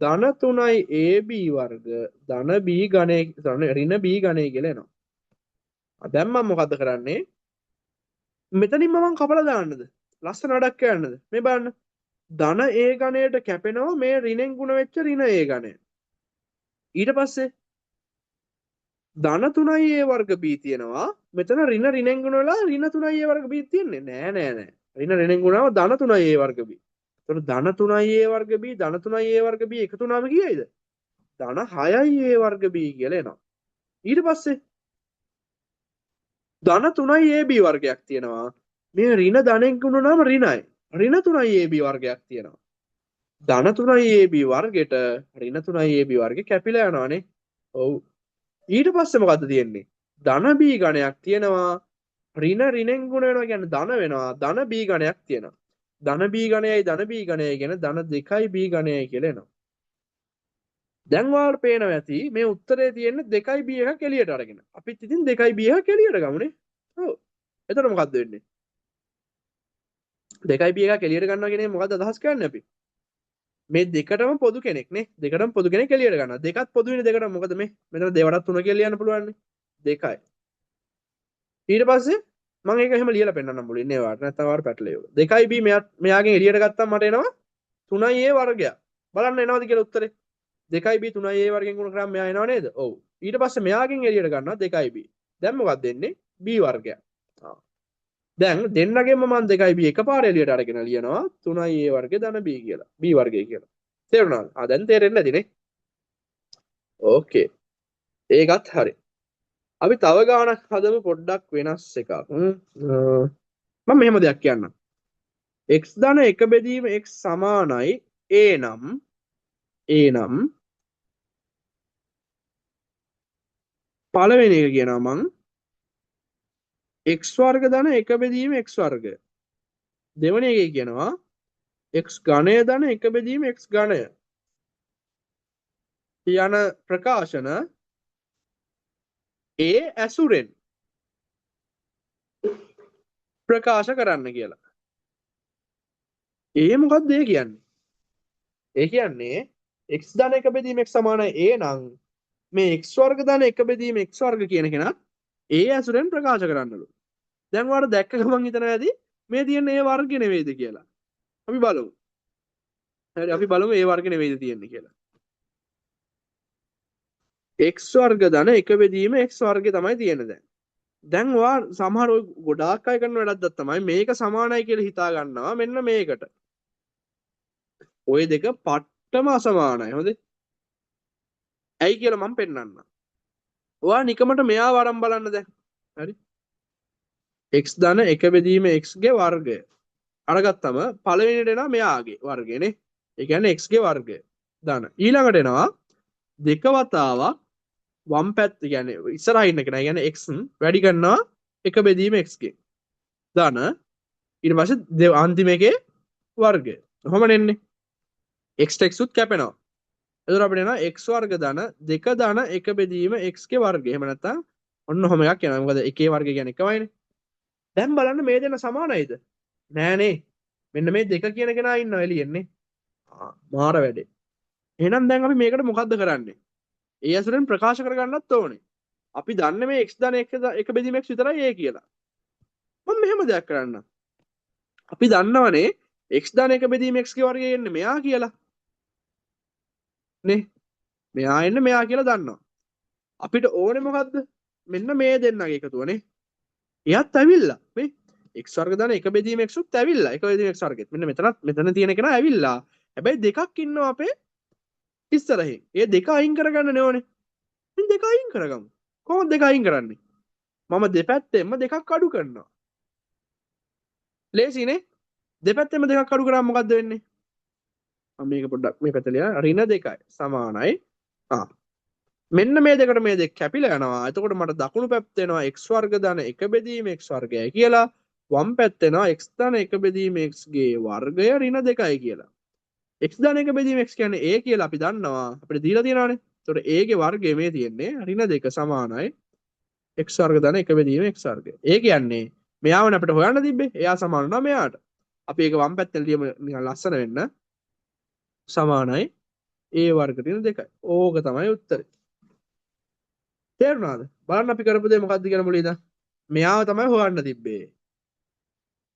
ධන 3ab වර්ග ධන b ඝනය ඍණ b ඝනය කියලා එනවා. දැන් මම මොකද කරන්නේ? මෙතනින්ම මම කපලා දාන්නද? ලස්සන වැඩක් කියන්නද? මේ බලන්න. ධන a ඝනයට කැපෙනවා මේ ඍණෙන් ගුණ වෙච්ච ඍණ a ඝනය. ඊට පස්සේ ධන 3a වර්ග b තියෙනවා. මෙතන ඍණ ඍණෙන් ගුණ වෙලා ඍණ 3a වර්ග b තියෙන්නේ. නෑ. ඍණ ඍණෙන් ගුණව ධන 3a වර්ග b. එතකොට ධන 3a වර්ග b ධන 3a වර්ග b එකතු වුණාම කීයයිද? ධන 6a වර්ග b කියලා එනවා. ඊට පස්සේ ධන 3ab වර්ගයක් තියෙනවා. මේ ඍණ ධනෙන් ගුණ වුණාම ඍණයි. ඍණ 3ab වර්ගයක් තියෙනවා. ධන 3ab වර්ගෙට ඍණ 3ab වර්ගෙ කැපිලා යනවානේ. ඔව්. ඊට පස්සේ මොකද්ද තියෙන්නේ? ධන b ඝණයක් තියෙනවා. ඍණ ඍණෙන් ගුණ වෙනවා කියන්නේ ධන වෙනවා. ධන b ඝණයක් තියෙනවා. ධන b ඝණයයි ධන b ඝණයයි කියන ධන 2යි b ඝණයයි කියලා එනවා. දැන් ඔයාලට පේනවා ඇති මේ උත්තරේ තියෙන්නේ 2යි b එකක් එළියට අරගෙන. අපිත් ඉතින් 2යි b එකක් එළියට ගමුනේ. ඔව්. එතකොට මොකද්ද වෙන්නේ? 2යි b එකක් එළියට ගන්නවා කියන්නේ මොකද්ද අදහස් කරන්නේ අපි? මේ දෙකටම පොදු කෙනෙක් නේ. දෙකටම පොදු කෙනෙක් එළියට ගන්නවා. දෙකත් පොදු වෙන දෙකටම මොකද මේ? මෙතන දෙවටත් 3 කියලා ලියන්න පුළුවන් නේ. 2යි. ඊට පස්සේ මම ඒක එහෙම ලියලා පෙන්නන්නම් මුලින් නේ වාට. නැත්නම් වාට පැටලෙව. 2යි b මෙයාගෙන් එළියට ගත්තම මට එනවා 3යි a වර්ගයක්. බලන්න එනවද කියලා උත්තරේ. 2යි b 3යි a වර්ගයෙන් ගුණ කරාම මෙයා එනව නේද? ඔව්. ඊට පස්සේ මෙයාගෙන් එළියට ගන්නවා 2යි b. දැන් මොකක්ද දෙන්නේ? b වර්ගයක්. දැන් දෙන්නගෙම මම 2යි b එකපාර එළියට අරගෙන ලියනවා 3යි a වර්ගය ධන b කියලා. b වර්ගය කියලා. තේරුණාද? දැන් තේරෙන්නේ නැතිනේ. ඕකේ. ඒකත් හරි. අපි තව ගානක් හදමු පොඩ්ඩක් වෙනස් එකක්. මම මෙහෙම දෙයක් කියන්නම්. x ධන 1 බෙදීම x සමානයි a නම් පළවෙනි එක කියනවා මං x වර්ග ධන 1 බෙදීම x වර්ගය. දෙවෙනි එකේ කියනවා x ඝනය ධන 1 බෙදීම x ඝනය. යන ප්‍රකාශන ඒ ඇසුරෙන් ප්‍රකාශ කරන්න කියලා. ඒ මොකක්ද ඒ කියන්නේ? ඒ කියන්නේ x ධන 1 බෙදීම x සමානයි a නම් මේ x වර්ග ධන 1 බෙදීම x වර්ග කියන කෙනා ඒ ඇසුරෙන් ප්‍රකාශ කරන්නලු. දැන් ඔයාලට දැක්ක ගමන් හිතනවා ඇති මේ තියෙන ඒ වර්ග නෙවෙයිද කියලා. අපි බලමු. හරි අපි බලමු ඒ වර්ග නෙවෙයිද තියෙන්නේ කියලා. x වර්ග ධන 1 බෙදීම x වර්ගය තමයි තියෙන්නේ දැන්. දැන් ඔයා සමහර ඔය ගොඩාක් අය කරන වැඩක් තමයි මේක සමානයි කියලා හිතා ගන්නවා මෙන්න මේකට. ওই දෙක පට්ටම අසමානයි. හොඳේ. ඇයි කියලා මම පෙන්නන්නම්. ඔයා නිකමට මෙයා වරම් බලන්න දැන්. හරි. x ධන 1 බෙදීම x ගේ වර්ගය. අරගත්තම පළවෙනිට එනවා මෙයාගේ වර්ගයනේ. ඒ කියන්නේ x ගේ වර්ගය. ධන. ඊළඟට එනවා දෙක වතාවක් වම් පැත්ත කියන්නේ ඉස්සරහින් ඉන්න කෙනා කියන්නේ x වැඩි කරනවා 1 බෙදීම x ගේ. ධන ඊට පස්සේ අන්තිම එකේ වර්ගය. කොහොමද එන්නේ? x උත් කැපෙනවා. එතකොට අපිට එනවා x වර්ග ධන 2 ධන 1 බෙදීම x ගේ වර්ගය. එහෙම නැත්නම් ඔන්න ඔහොම එකක් එනවා. මොකද එකේ වර්ගය කියන්නේ එකමයිනේ. දැන් බලන්න මේ දෙන්න සමානයිද? නෑනේ. මෙන්න මේ දෙක කියන කෙනා ඉන්නවා එළියෙන්නේ. මාර වැඩේ. එහෙනම් දැන් අපි මේකට මොකද්ද කරන්නේ? ඒ ඇසුරෙන් ප්‍රකාශ කරගන්නත් ඕනේ. අපි දන්නේ මේ x ධන 1 බෙදීම x විතරයි a කියලා. මම මෙහෙම දෙයක් කරන්න. අපි දන්නවනේ x ධන 1 බෙදීම x ගේ වර්ගය එන්නේ මෙයා කියලා. නේ? මෙයා එන්නේ මෙයා කියලා දන්නවා. අපිට ඕනේ මොකද්ද? මෙන්න මේ දෙන්නගේ එකතුවනේ. එයාත් ඇවිල්ලා මේ x වර්ග ධන 1 බෙදීම x උත් ඇවිල්ලා 1 බෙදීම x වර්ගෙත් මෙන්න මෙතන තියෙන කෙනා ඇවිල්ලා. හැබැයි දෙකක් ඉන්නවා අපේ ඉස්සරහින්. ඒ දෙක අයින් කරගන්න ඕනේ. ඉතින් දෙක අයින් කරගමු. කොහොමද දෙක අයින් කරන්නේ? මම දෙපැත්තෙන්ම දෙකක් අඩු කරනවා. ලේසිනේ. දෙපැත්තෙන්ම දෙකක් අඩු කරාම මොකද්ද වෙන්නේ? මම මේක පොඩ්ඩක් මේ පැත්ත ලියන ඍණ 2යි සමානයි. මෙන්න මේ දෙකට මේ දෙක කැපිලා යනවා. එතකොට මට දකුණු පැත්තේ එනවා x වර්ග ධන 1 බෙදීම x වර්ගයයි කියලා. වම් පැත්තේ එනවා x ධන 1 බෙදීම x ගේ වර්ගය ඍණ 2යි කියලා. x ධන 1 බෙදීම x කියන්නේ a කියලා අපි දන්නවා. අපිට දීලා තියෙනවානේ. එතකොට a ගේ වර්ගය මේ තියෙන්නේ ඍණ 2 සමානයි x වර්ග ධන 1 බෙදීම x වර්ගය. ඒ කියන්නේ මෙයාවනේ අපිට හොයන්න තිබ්බේ. එයා සමාන වෙනවා මෙයාට. අපි ඒක වම් පැත්තෙන් ලියමු නිකන් ලස්සන වෙන්න. සමානයි a වර්ග ඍණ 2යි. ඕක තමයි උත්තරේ. තේරුණාද? බලන්න අපි කරපු දේ මොකද්ද කියලා මුලින්ද? මෙයාව තමයි හොයන්න තිබ්බේ.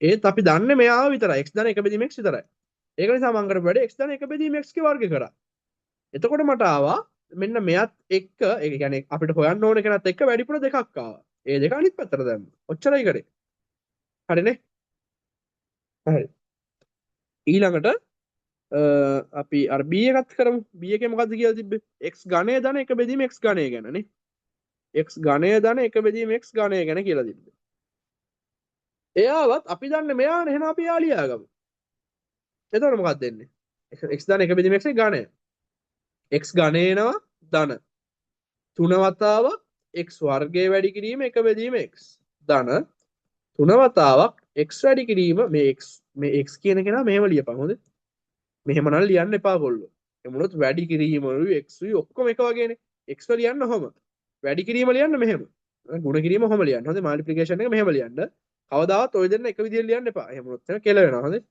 ඒත් අපි දන්නේ මෙයාව විතරයි. x ධන 1 බෙදීම x විතරයි. ඒක නිසා මම කරපු වැඩේ x ධන 1 බෙදීම x ගේ වර්ගය කරා. එතකොට මට ආවා මෙන්න මෙයත් එක්ක ඒ කියන්නේ අපිට හොයන්න ඕන කෙනත් එක්ක වැඩිපුර දෙකක් ආවා. ඒ දෙක අනිත් පැත්තට දැම්මා. ඔච්චරයි කරේ. හරිනේ? හරි. ඊළඟට අපි අර b එකත් කරමු. b එකේ මොකද්ද කියලා තිබ්බේ? x ඝනය ධන 1 බෙදීම x ඝනය ගැන නේ. x ඝනය ධන 1 බෙදීම x ඝනය ගැන කියලා තිබ්බේ. එයාවත් අපි දන්නේ මෙයානේ. එහෙනම් අපි එයා ලියාගමු. එතකොට මොකක්ද දෙන්නේ? x ධන 1 බෙදීම x ඝනය. x ඝනයනවා ධන 3 වතාවක් x වර්ගය වැඩි කිරීම 1 බෙදීම x ධන 3 වතාවක් x වැඩි කිරීම මේ x කියන කෙනා මෙහෙම ලියපන් හොඳේ. මෙහෙම නම් ලියන්න එපා කොල්ලෝ. එමුණොත් වැඩි කිරීමලු x උයි ඔක්කොම එක වගේනේ. x වල ලියන්න ඔහම. වැඩි කිරීම ලියන්න මෙහෙම. ගුණ කිරීම ඔහම ලියන්න. හොඳේ මල්ටිප්ලිකේෂන් එක මෙහෙම ලියන්න. කවදාවත් ඔය දෙන්න එක විදිහට ලියන්න එපා. එහෙම වුණොත් කෙල වෙනවා. හොඳේ.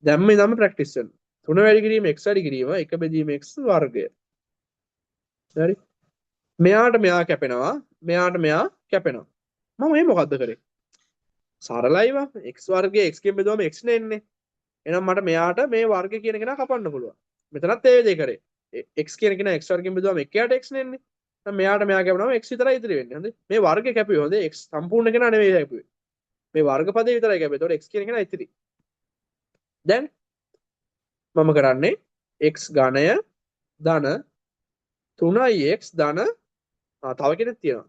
දැන් මේ නම් ප්‍රැක්ටිස් කරන්න. 3 වැඩි කිරීම x වැඩි කිරීම 1 බෙදීම x වර්ගය. හරි. මෙයාට මෙයා කැපෙනවා. මෙයාට මෙයා කැපෙනවා. මම මේ මොකද්ද කරේ? සරලයිව x වර්ගය x කින් බෙදුවම x නේ එන්නේ. එහෙනම් මට මෙයාට මේ වර්ගය කියන කෙනා කපන්න පුළුවන්. මෙතනත් ඒ දේ කරේ. x කියන කෙනා x වර්ගයෙන් බෙදුවම 1 යට x නේ එන්නේ. දැන් මෙයාට මෙයා කැපුණාම x විතරයි ඉතිරි වෙන්නේ. හරිද? මේ වර්ගය කැපුවේ හොඳේ x සම්පූර්ණ කෙනා නෙවෙයි කැපුවේ. මේ වර්ග පදේ විතරයි කැපුවේ. ඒතකොට x කියන කෙනා ඉතිරි. දැන් මම කරන්නේ x ඝනය ධන 3x ධන තව කෙනෙක් තියෙනවා.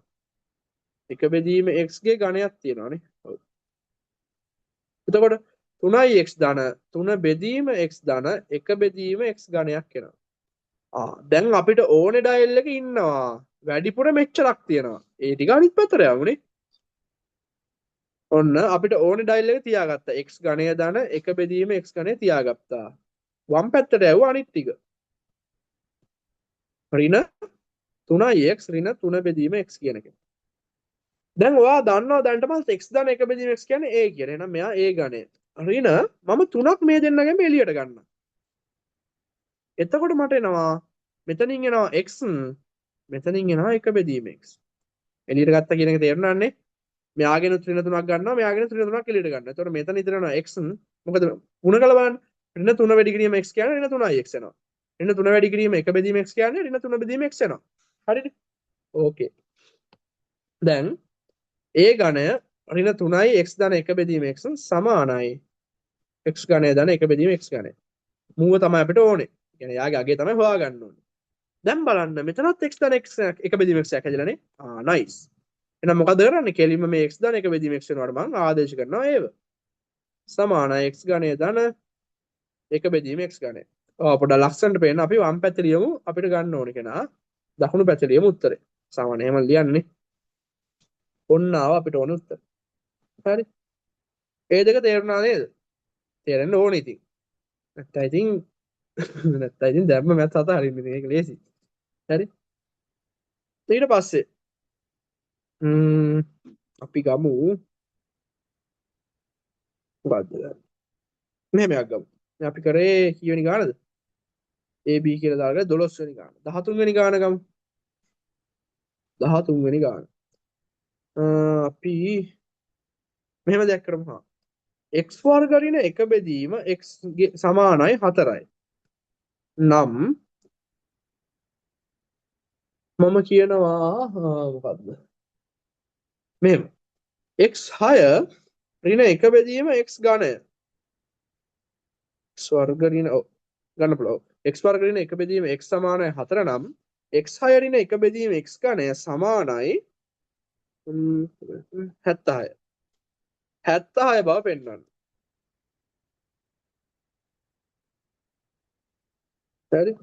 1 බෙදීම x ගේ ඝනයක් තියෙනවානේ. ඔව්. එතකොට 3x ධන 3 බෙදීම x ධන 1 බෙදීම x ඝනයක් එනවා. දැන් අපිට ඕනේ ඩයල් එක ඉන්නවා. වැඩිපුර මෙච්චරක් තියෙනවා. ඒ ටික අනිත් පැත්තට යමුනේ. ඔන්න අපිට ඕනේ ඩයල් එක තියාගත්තා. x ඝනය ධන 1 බෙදීම x ඝනය තියාගත්තා. වම් පැත්තට යවුවා අනිත් ටික. ඍණ 3x ඍණ 3 බෙදීම x කියන එක. දැන් ඔයා දන්නවා දැන්ට පස්සේ x ධන 1 බෙදීම x කියන්නේ a කියලා. එහෙනම් මෙයා a ඝනය. ඍණ මම 3ක් මේ දෙන්නගෙම එළියට ගන්නවා. එතකොට මට එනවා මෙතනින් එනවා x මෙතනින් එනවා 1 බෙදීම x. එළියට ගත්තා කියන එක තේරුණානේ? මෙයාගෙන ඍණ 3ක් ගන්නවා මෙයාගෙන ඍණ 3ක් එළියට ගන්නවා. එතකොට මෙතන ඉතින් එනවා x මොකද ಗುಣ කළ බලන්න. ඍණ 3 වැඩි කිරීම x කියන්නේ ඍණ 3යි x එනවා. ඍණ 3 වැඩි කිරීම 1 බෙදීම x කියන්නේ ඍණ 3 බෙදීම x එනවා. හරිද? ඕකේ. දැන් a ඝනය ඍණ 3යි x ධන 1 බෙදීම x සමානයි x ඝනය ධන 1 බෙදීම x ඝනය. මූව තමයි අපිට ඕනේ. කියන්නේ යාගේ අගේ තමයි හොයාගන්න ඕනේ. දැන් බලන්න මෙතනත් x ධන x 1 බෙදීම x එකක් හැදිලානේ. නයිස්. එහෙනම් මොකද කරන්නේ? කෙලින්ම මේ x ධන 1 බෙදීම x වෙනවට මම ආදේශ කරනවා ඒව. සමානයි x ඝනය ධන 1 බෙදීම x ඝනය. පොඩ්ඩක් ලස්සනට පේන්න අපි වම් පැත්තේ ලියමු අපිට ගන්න ඕනේ කෙනා. දකුණු පැත්තේ ලියමු උත්තරේ. සාමාන්‍ය එහෙම ලියන්නේ. ඔන්න ආව අපිට ඕනේ උත්තර. හරි. ඒ දෙක තේරුණා නේද? තේරෙන්න ඕනේ ඉතින්. නැත්නම් ඉතින් දැම්ම මැත් හත හරින්න ඉතින් ඒක ලේසි. හරි. ඊට පස්සේ අපි ගමු මොකද්ද? මෙහෙම එකක් ගමු. දැන් අපි කරේ කීවෙනි ගානද? AB කියලා දාගෙන 12 වෙනි ගාන. 13 වෙනි ගාන ගමු. 13 වෙනි ගාන. අපි මෙහෙම දෙයක් කරමු හා. x වර්ග ඍණ 1 බෙදීම x සමානයි 4යි. නම් මම කියනවා මොකද්ද? මෙහෙම. x6 ඍණ 1 බෙදීම x ඝනය. x වර්ග ඍණ ගන්න පුළුවන්. x වර්ග ඍණ 1 බෙදීම x සමානයි 4 නම් x6 ඍණ 1 බෙදීම x ඝනය සමානයි 76. 76 බව පෙන්වන්න. හරි?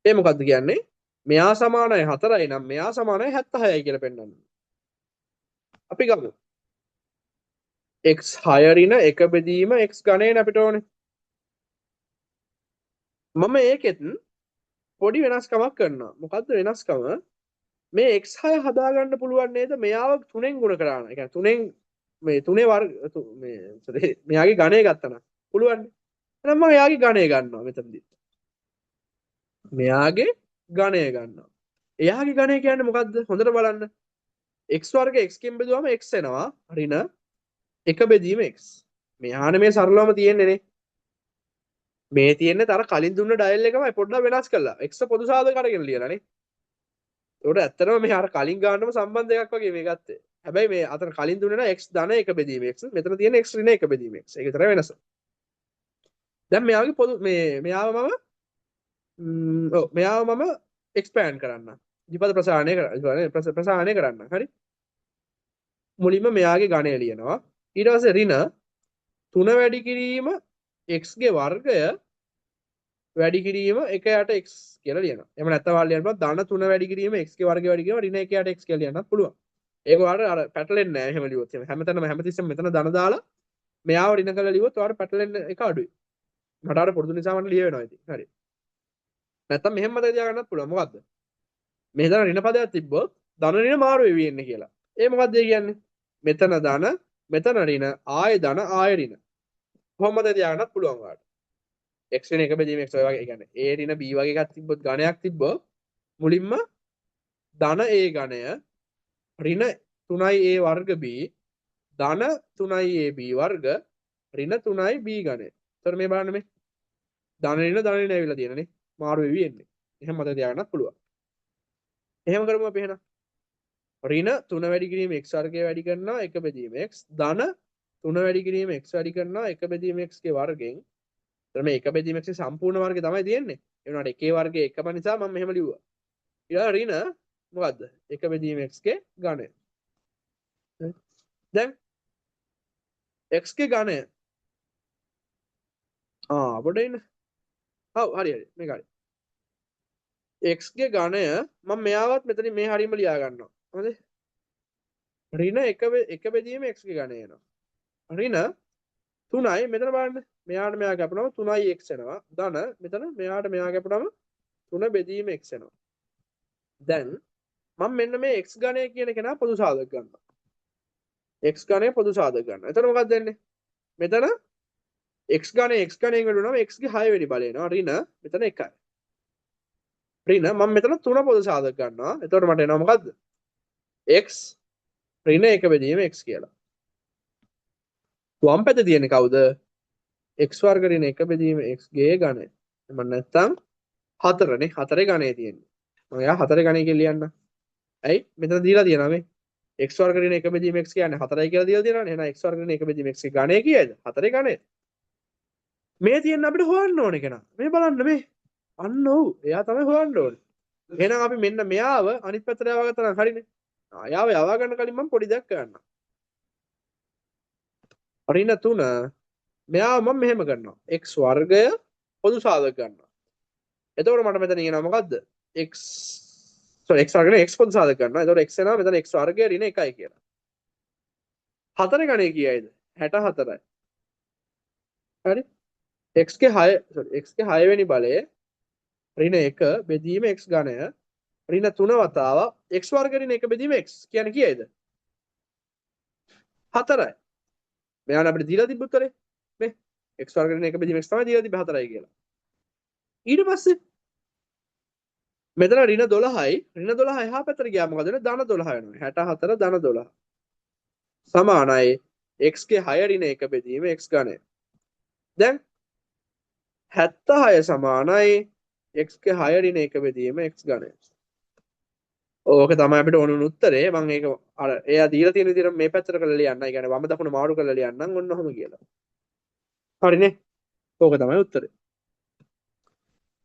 ඒ මොකද්ද කියන්නේ? මෙයා සමානයි 4යි නම් මෙයා සමානයි 76යි කියලා පෙන්වන්න. අපි ගමු. x6 ඍණ 1 බෙදීම x ඝනයෙන් අපිට ඕනේ. මම ඒකෙත් පොඩි වෙනස්කමක් කරනවා. මොකද්ද වෙනස්කම? මේ x6 හදාගන්න පුළුවන් නේද? මෙයාව 3ෙන් ගුණ කරාන. ඒ කියන්නේ 3ෙන් මේ 3 වර්ග මේ sorry මෙයාගේ ඝනය ගත්තා නම් පුළුවන්. එහෙනම් මම එයාගේ ඝනය ගන්නවා මෙතනදී. මෙයාගේ ඝනය ගන්නවා. එයාගේ ඝනය කියන්නේ මොකද්ද? හොඳට බලන්න. x වර්ග x කින් බෙදුවම x එනවා. ඍණ 1 බෙදීම x. මෙයානේ මේ සරලවම තියෙන්නේ නේ. මේ තියෙන්නේ තර කලින් දුන්න ඩයල් එකමයි පොඩ්ඩක් වෙනස් කළා. x පොදු සාධක අරගෙන ලියලා නේ. ඒකට ඇත්තටම මේ අර කලින් ගානම සම්බන්ධ එකක් වගේ මේ ගත්තේ. හැබැයි මේ අතන කලින් දුන්නේ නම් x ධන 1 බෙදීම x. මෙතන තියෙන x ඍණ 1 බෙදීම x. ඒක විතරයි වෙනස. දැන් මෙයාගේ පොදු මෙයාව මම එක්ස්පෑන්ඩ් කරන්න. විපද ප්‍රසාරණය ප්‍රසාරණය කරන්න. හරි? මුලින්ම මෙයාගේ ඝනය ලියනවා. ඊට පස්සේ ඍණ 3 වැඩි කිරීම x ගේ වර්ගය වැඩි කිරීම 1 යට x කියලා ලියනවා. එහෙම නැත්නම් ඔයාලා ලියන්න පුළුවන් ධන 3 වැඩි කිරීම x ගේ වර්ගය වැඩි කිරීම ඍණ 1 යට x කියලා ලියන්නත් පුළුවන්. ඒක ඔයාලට අර පැටලෙන්නේ නැහැ එහෙම ලියුවොත්. හැමතැනම හැමතිස්සෙම මෙතන ධන දාලා මෙයාව ඍණ කරලා ලියුවොත් ඔයාලට පැටලෙන්න එක අඩුයි. මට අර පුරුදු නිසා මට ලිය වෙනවා ඉතින්. හරි. නැත්නම් මෙහෙම මතක තියාගන්නත් පුළුවන්. මොකද්ද? මෙහෙ දාන ඍණ පදයක් තිබ්බොත් ධන ඍණ මාරු වෙවි එන්නේ කියලා. ඒ මොකද්ද ඒ කියන්නේ? මෙතන ධන, මෙතන ඍණ, ආය ධන, ආය ඍණ. කොහොමද මතක තියාගන්නත් පුළුවන් ඔයාලට. x ඍණ 1 බෙදීම x වගේ කියන්නේ a ඍණ b වගේ එකක් තිබ්බොත් ඝනයක් තිබ්බොත් මුලින්ම ධන a ඝනය ඍණ 3a වර්ග b ධන 3ab වර්ග ඍණ 3b ඝනය. එතකොට මේ බලන්න මේ ධන ඍණ ඇවිල්ලා තියෙනනේ. මාරු වෙවි එන්නේ. එහෙම මතක තියාගන්නත් පුළුවන්. එහෙම කරමු අපි එහෙනම්. ඍණ 3 වැඩි කිරීම x වර්ගය වැඩි කරනවා 1 බෙදීම x ධන 3 වැඩි කිරීම x වැඩි කරනවා 1 බෙදීම x ගේ වර්ගයෙන්. එතන මේ 1 බෙදීම x ගේ සම්පූර්ණ වර්ගය තමයි තියෙන්නේ. ඒ වුණාට එකේ වර්ගය එකම නිසා මම මෙහෙම ලිව්වා. ඊළඟ ඍණ මොකද්ද? 1 බෙදීම x ගේ ඝනය. දැන් x ගේ ඝනය අපිට ඉන්න. ඔව් හරි මේක හරි. x ගේ ඝනය මම මෙයාවත් මෙතනින් මේ හරියම ලියා ගන්නවා. හරිද? ඍණ 1 බෙදීම x ගේ ඝනය එනවා. ඍණ 3යි මෙතන බලන්න. මෙයාට මෙයා කැපුණම 3යි x එනවා. ධන මෙතන මෙයාට මෙයා කැපුණම 3 බෙදීම x එනවා. දැන් මම මෙන්න මේ x ඝනය කියන කෙනා පොදු සාධක ගන්නවා. x ඝනය පොදු සාධක ගන්නවා. එතන මොකක්ද වෙන්නේ? මෙතන x ඝනයෙන් වැඩුණාම x ගේ 6 වෙනි බලය එනවා. ඍණ මෙතන 1යි. ඍණ මම මෙතන 3 පොදු සාධක ගන්නවා. එතකොට මට එනවා මොකද්ද? x ඍණ 1 බෙදීම x කියලා. වම් පැත්තේ තියෙන්නේ කවුද? x වර්ග ඍණ 1 බෙදීම x ගේ ඝනය. මම නැත්තම් 4නේ 4 ඝනය තියෙන්නේ. මම එයා 4 ඝනය කියලා ලියන්න. ඇයි? මෙතන දීලා තියෙනවා මේ x වර්ග ඍණ 1 බෙදීම x කියන්නේ 4යි කියලා දීලා තියෙනවානේ. එහෙනම් x වර්ග ඍණ 1 බෙදීම x ගේ ඝනය කීයද? 4 ඝනය. මේ තියෙන අපිට හොයන්න ඕනේ කෙනා. මේ බලන්න මේ. අන්න ඔව්. එයා තමයි හොයන්න ඕනේ. එහෙනම් අපි මෙන්න මෙයාව අනිත් පැත්තට යවා ගත්තා නම් හරිනේ. එයාව යවා ගන්න කලින් මම පොඩි දෙයක් කරන්නම්. ඍණ 3 මෙයාව මම මෙහෙම කරනවා. x වර්ගය පොදු සාධක ගන්නවා. එතකොට මට මෙතන කියනවා මොකද්ද? x වර්ගනේ x පොදු සාධක ගන්නවා. එතකොට x එනවා මෙතන x වර්ගය ඍණ 1යි කියලා. 4 ඝනය කීයයිද? 64යි. හරි? x ගේ 6 වෙනි බලය ඍණ 1 බෙදීම x ඝනය ඍණ 3 වතාවක් x වර්ග ඍණ 1 බෙදීම x කියන්නේ කීයද? 4යි. මෙයාට අපිට දීලා තිබ්බ උත්තරේ නේ x වර්ගයෙන් එක බෙදීම x තමයි දීලා තිබ්බේ 4යි කියලා. ඊට පස්සේ මෙතන ඍණ 12යි ඍණ 12 එහා පැත්තට ගියාම මොකද වෙන්නේ? ධන 12 වෙනවා. 64 ධන 12 සමානයි x ගේ 6 ඍණ එක බෙදීම x ඝනය. දැන් 76 සමානයි x ගේ 6 ඍණ එක බෙදීම x ඝනය. ඕක තමයි අපිට ඕන උත්තරේ. මම ඒක අර එයා දීලා තියෙන විදිහට මේ පැත්තට කරලා ලියන්න. ඒ කියන්නේ වම දකුණ මාරු කරලා ලියන්නම් ඔන්න ඔහම කියලා. හරිනේ. ඕක තමයි උත්තරේ.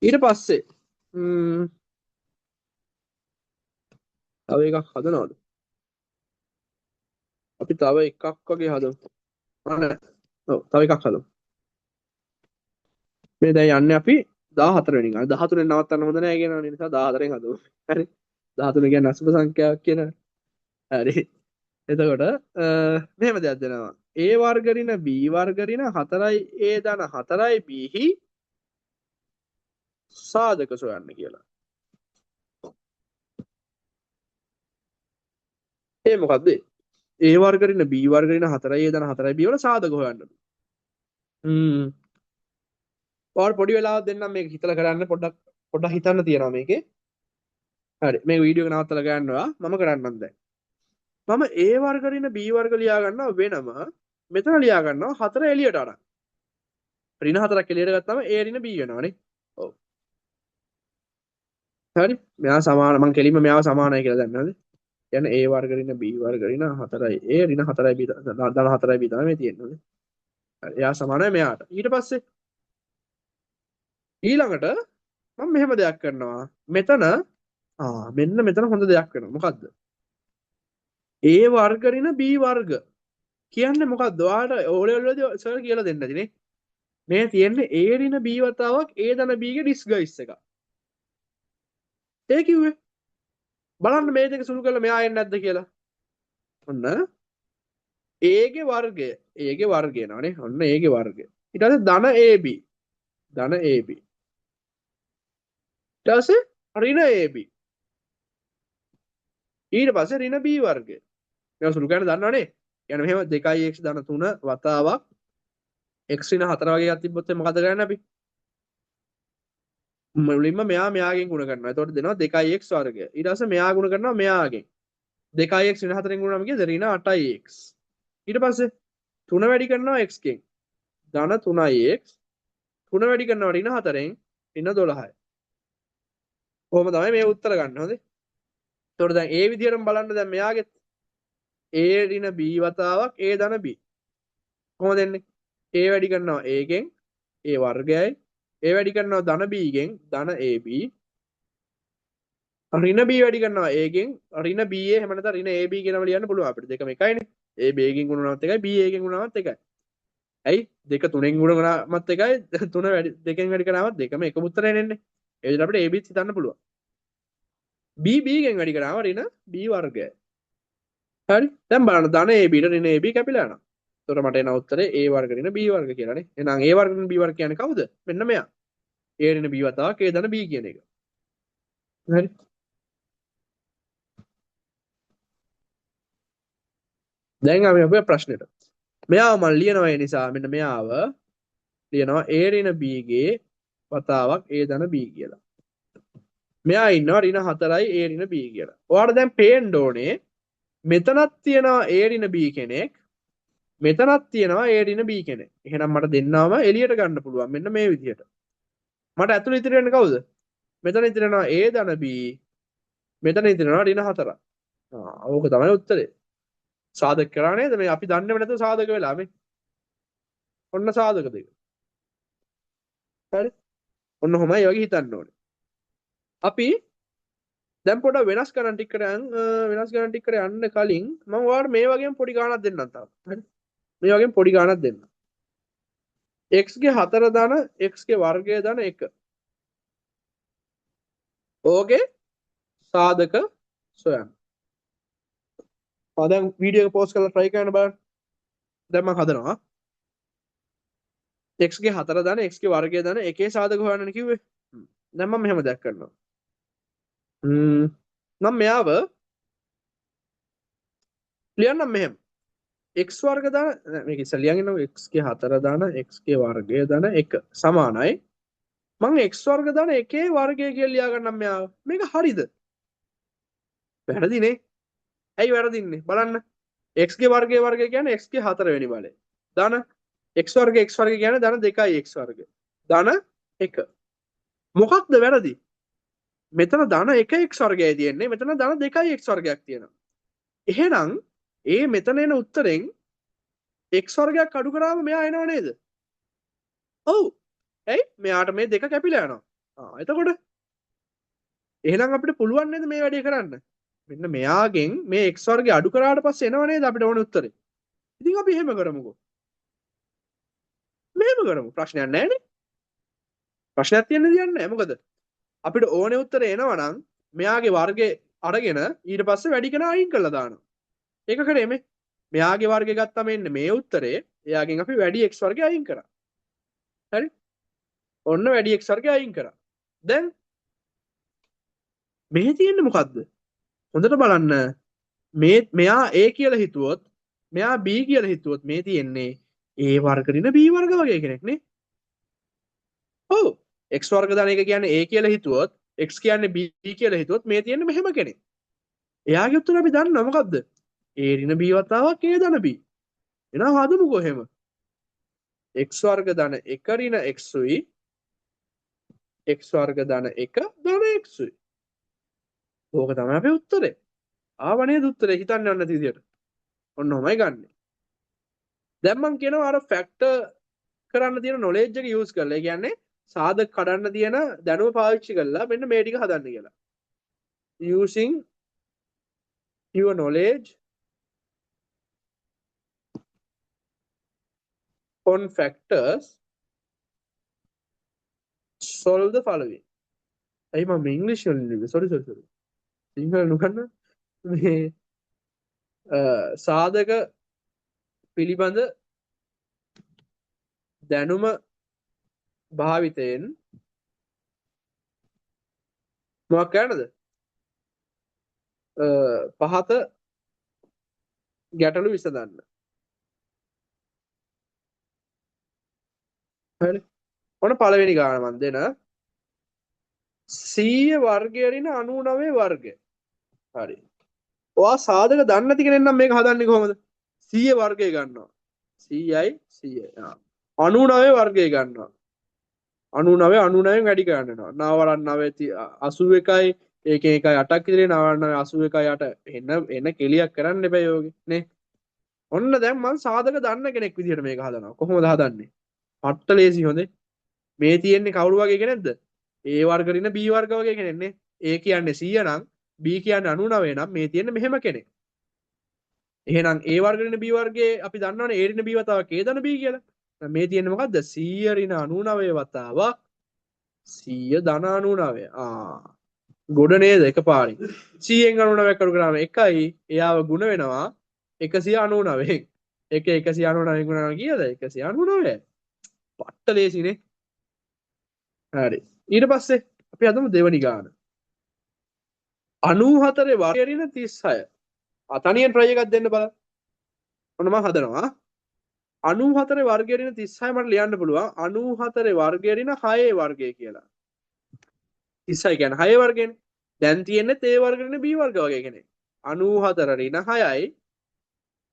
ඊට පස්සේ තව එකක් හදනවද? අපි තව එකක් වගේ හදමු. ඔව් තව එකක් හදමු. මේ දැන් යන්නේ අපි 14 වෙනි ගාන. 13 නවත්තන්න හොඳ නැහැ කියනවා නිසා 14න් හදමු. හරි. 13 කියන්නේ අසුබ සංඛ්‍යාවක් කියන. හරි. එතකොට මෙහෙම දෙයක් දෙනවා. a වර්ග ඍණ b වර්ග ඍණ 4යි a ධන 4යි b හි සාධක සොයන්න කියලා. ඒ මොකද්ද? a වර්ග ඍණ b වර්ග ඍණ 4යි a ධන 4යි b වල සාධක හොයන්න. ඔයාලට පොඩි වෙලාවක් දෙන්නම් මේක හිතලා කරන්න පොඩ්ඩක් හිතන්න තියෙනවා මේකේ. හරි මේ වීඩියෝ එක නවත්තලා ගන්නවා මම කරන්නම් දැන්. මම a වර්ග ඍණ b වර්ග ලියා ගන්නවා වෙනම මෙතන ලියා ගන්නවා 4 එළියට අරන්. ඍණ 4ක් එළියට ගත්තාම a ඍණ b වෙනවනේ. ඔව්. හරි මෙයා සමාන මම කෙලින්ම මෙයාව සමානයි කියලා දන්නවද? කියන්නේ a වර්ග ඍණ b වර්ග ඍණ 4යි a ඍණ 4යි b ධන 4යි b තමයි මේ තියෙන්නේ. හරි එයා සමානයි මෙයාට. ඊට පස්සේ ඊළඟට මම මෙහෙම දෙයක් කරනවා. මෙතන මෙන්න මෙතන හොඳ දෙයක් වෙනවා. මොකද්ද? a වර්ග ඍණ b වර්ග කියන්නේ මොකද්ද? ඔයාලට O level වලදී සර් කියලා දෙන්න ඇතිනේ. මේ තියෙන්නේ a ඍණ b වතාවක් a ධන b ගේ ඩිස්ගයිස් එක. ඒ කිව්වේ බලන්න මේ දෙක සුළු කරලා මෙයා එන්නේ නැද්ද කියලා. ඔන්න a ගේ වර්ගය a ගේ වර්ගය නෝනේ. ඔන්න a ගේ වර්ගය. ඊට පස්සේ ධන ab ධන ab. ඊට පස්සේ ඍණ ab. ඊට පස්සේ ඍණ b වර්ගය. මේවා සුළු කරන්න දන්නවනේ. කියන්නේ මෙහෙම 2x ධන 3 වතාවක් x ඍණ 4 වගේ එකක් තිබ්බොත් මොකද කරන්නේ අපි? මුලින්ම මෙයාගෙන් ගුණ කරනවා. එතකොට දෙනවා 2x වර්ගය. ඊට පස්සේ මෙයා ගුණ කරනවා මෙයාගෙන්. 2x ඍණ 4ෙන් ගුණ කරනවා කියන්නේ ඍණ 8x. ඊට පස්සේ 3 වැඩි කරනවා x ගෙන්. ධන 3x. 3 වැඩි කරනවා ඍණ 4ෙන් ඍණ 12යි. කොහොම තමයි මේ උත්තර ගන්න හොඳේ. එතකොට දැන් ඒ විදිහටම බලන්න දැන් මෙයාගෙත් a ඍණ b වතාවක් a ධන b. කොහොමද එන්නේ? a වැඩි කරනවා a ගෙන් a වර්ගයයි. a වැඩි කරනවා ධන b ගෙන් ධන ab. ඍණ b වැඩි කරනවා a ගෙන් ඍණ ba එහෙම නැත්නම් ඍණ ab කියලාම ලියන්න පුළුවන් අපිට. දෙකම එකයිනේ. a b ගෙන් ගුණ කරනවත් එකයි b a ගෙන් ගුණ කරනවත් එකයි. ඇයි? දෙක තුනෙන් ගුණ කරනවත් එකයි තුන වැඩි දෙකෙන් වැඩි කරනවත් දෙකම එකම උත්තරය එන්නේ. ඒ විදිහට අපිට a b හිතන්න පුළුවන්. b b ගෙන් වැඩි කරාම ඍණ b වර්ගයයි. හරි දැන් බලන්න ධන ab ට ඍණ ab කැපිලා යනවා. එතකොට මට එන උත්තරේ a වර්ග ඍණ b වර්ග කියලානේ. එහෙනම් a වර්ග ඍණ b වර්ග කියන්නේ කවුද? මෙන්න මෙයා. a ඍණ b වතාවක් a ධන b කියන එක. හරි. දැන් අපි අපේ ප්‍රශ්නෙට. මෙයාව මම ලියනවා ඒ නිසා මෙන්න මෙයාව ලියනවා a ඍණ b ගේ වතාවක් a ධන b කියලා. මෙයා ඉන්නවා ඍණ 4යි a ඍණ b කියලා. ඔයාලට දැන් පේන්න ඕනේ මෙතනක් තියෙනවා a ඍණ b කෙනෙක් මෙතනක් තියෙනවා a ඍණ b කෙනෙක්. එහෙනම් මට දෙන්නවම එළියට ගන්න පුළුවන් මෙන්න මේ විදිහට. මට ඇතුළේ ඉතිරි වෙන්නේ කවුද? මෙතන ඉතිරි වෙනවා a ධන b. මෙතන ඉතිරි වෙනවා ඍණ 4ක්. ඕක තමයි උත්තරේ. සාධක කරා නේද? මේ අපි දන්නේම නැතුව සාධක වෙලා මේ. ඔන්න සාධක දෙක. හරි. ඔන්න ඔහොමයි වගේ හිතන්න ඕනේ. අපි දැන් පොඩ වෙනස් ගණන් ටිකකට යන්න කලින් මම ඔයාලට මේ වගේම පොඩි ගාණක් දෙන්නම් තාම. හරි. මේ වගේම පොඩි ගාණක් දෙන්නම්. x ගේ 4 ධන x ගේ වර්ගය ධන 1. ඕකේ සාධක සොයන්න. දැන් වීඩියෝ එක පෝස් කරලා try කරන්න බලන්න. දැන් මම හදනවා. x ගේ 4 ධන x ගේ වර්ගය ධන 1 සාධක හොයන්නනේ කිව්වේ. දැන් මම මෙහෙම දෙයක් කරනවා. මම මෙයාව ලියන්නම් මෙහෙම. x වර්ග දාන මේක ඉස්සෙල්ලා ලියන් ඉන්නවා x ගේ 4 දාන x ගේ වර්ගය දාන 1 සමානයි මම x වර්ග දාන 1 වර්ගය කියලා ලියා ගන්නම් මෙයාව මේක හරිද වැරදිනේ ඇයි වැරදින්නේ බලන්න x ගේ වර්ගය කියන්නේ x ගේ 4 වෙනි බලය දාන x වර්ගය කියන්නේ දාන 2යි x වර්ගය දාන 1 මොකක්ද වැරදි මෙතන දාන 1 x වර්ගයයි තියෙන්නේ මෙතන දාන 2යි x වර්ගයක් තියෙනවා එහෙනම් මෙතන එන උත්තරෙන් x වර්ගයක් අඩු කරාම මෙයා එනව නේද? ඔව්. ඇයි? මෙයාට මේ දෙක කැපිලා යනවා. එතකොට එහෙනම් අපිට පුළුවන් නේද මේ වැඩේ කරන්න? මෙන්න මෙයාගෙන් මේ x වර්ගය අඩු කරාට පස්සේ එනව නේද අපිට ඕන උත්තරේ? ඉතින් අපි එහෙම කරමුකෝ. මෙහෙම කරමු. ප්‍රශ්නයක් නැහැ නේ. ප්‍රශ්නයක් තියෙන්න දෙයක් නැහැ. මොකද අපිට ඕනේ උත්තරේ එනවා නම් මෙයාගේ වර්ගේ අරගෙන ඊට පස්සේ වැඩි කෙනා අයින් කරලා දානවා. ඒක කරේ මේ. මෙයාගේ වර්ගය ගත්තම එන්නේ මේ උත්තරේ. එයාගෙන් අපි වැඩි x වර්ගය අයින් කරා. හරි? ඔන්න වැඩි x වර්ගය අයින් කරා. දැන් මෙහි තියෙන්නේ මොකද්ද? හොඳට බලන්න. මෙයා a කියලා හිතුවොත්, මෙයා b කියලා හිතුවොත් මේ තියෙන්නේ a වර්ග ඍණ b වර්ග වගේ කෙනෙක් නේ. ඔව්. x වර්ග දාන එක කියන්නේ a කියලා හිතුවොත්, x කියන්නේ b කියලා හිතුවොත් මේ තියෙන්නේ මෙහෙම කෙනෙක්. එයාගේ උත්තර අපි දන්නවා මොකද්ද? a ඍණ b වතාවක් a ධන b. එහෙනම් හදමුකෝ එහෙම. x වර්ග ධන 1 ඍණ x උයි x වර්ග ධන 1 ධන x උයි. ඕක තමයි අපේ උත්තරේ. ආව නේද උත්තරේ හිතන්න යන විදියට. ඔන්න ඔහමයි ගන්නෙ. දැන් මම කියනවා අර ෆැක්ටර් කරන්න තියෙන නොලෙජ් එක යූස් කරලා. ඒ කියන්නේ සාධක කඩන්න තියෙන දැනුම පාවිච්චි කරලා මෙන්න මේ ටික හදන්න කියලා. using your knowledge on factors solve the following. ඇයි මම ඉංග්‍රීසි වලින් ලිව්වේ? sorry. සිංහල නුකන්න මේ සාධක පිළිබඳ දැනුම භාවිතයෙන් මොකක් කරන්නද? පහත ගැටලු විසඳන්න. හරි. ඔන්න පළවෙනි ගාන මන් දෙන 100 වර්ගය ඍණ 99 වර්ගය. හරි. ඔයා සාධක දන්නේ නැති කෙනෙක් නම් මේක හදන්නේ කොහොමද? 100 වර්ගය ගන්නවා. 100යි 100. 99 වර්ගය ගන්නවා. 99න් වැඩි කරනවා. 9 81යි 1 1යි 8ක් ඉතින් 99 81යි 8 එන කෙලියක් කරන්න එපා යෝගේ නේ. ඔන්න දැන් මම සාධක දන්න කෙනෙක් විදිහට මේක හදනවා. කොහොමද හදන්නේ? පට්ට ලේසි හොඳේ. මේ තියෙන්නේ කවුරු වගේ කෙනෙක්ද? A වර්ග ඍණ B වර්ග වගේ කෙනෙක් නේ. A කියන්නේ 100 නම් B කියන්නේ 99 නම් මේ තියෙන්නේ මෙහෙම කෙනෙක්. එහෙනම් A වර්ග ඍණ B වර්ගයේ අපි දන්නවනේ A ඍණ B වතාවක් A ධන B කියලා. මේ තියෙන්නේ මොකද්ද 100 ඍණ 99 වතාවක් 100 ධන 99. ගොඩ නේද එකපාරින් 100න් 99ක් කරු කරාම 1යි එයාව ගුණ වෙනවා 199න් 199න් ගුණ කරනවා කීයද 199 පට්ට ලේසිනේ හරි ඊට පස්සේ අපි හදමු දෙවනි ගාන 94 වර්ගය ඍණ 36 තනියෙන් try එකක් දෙන්න බලන්න ඔන්න මම හදනවා 94 වර්ගය ඍණ 36 මට ලියන්න පුළුවන් 94 වර්ගය ඍණ 6 වර්ගය කියලා 36 කියන්නේ 6 වර්ගයනේ. දැන් තියෙන්නේ A වර්ග ඍණ B වර්ග වගේ කෙනෙක්. 94 ඍණ 6යි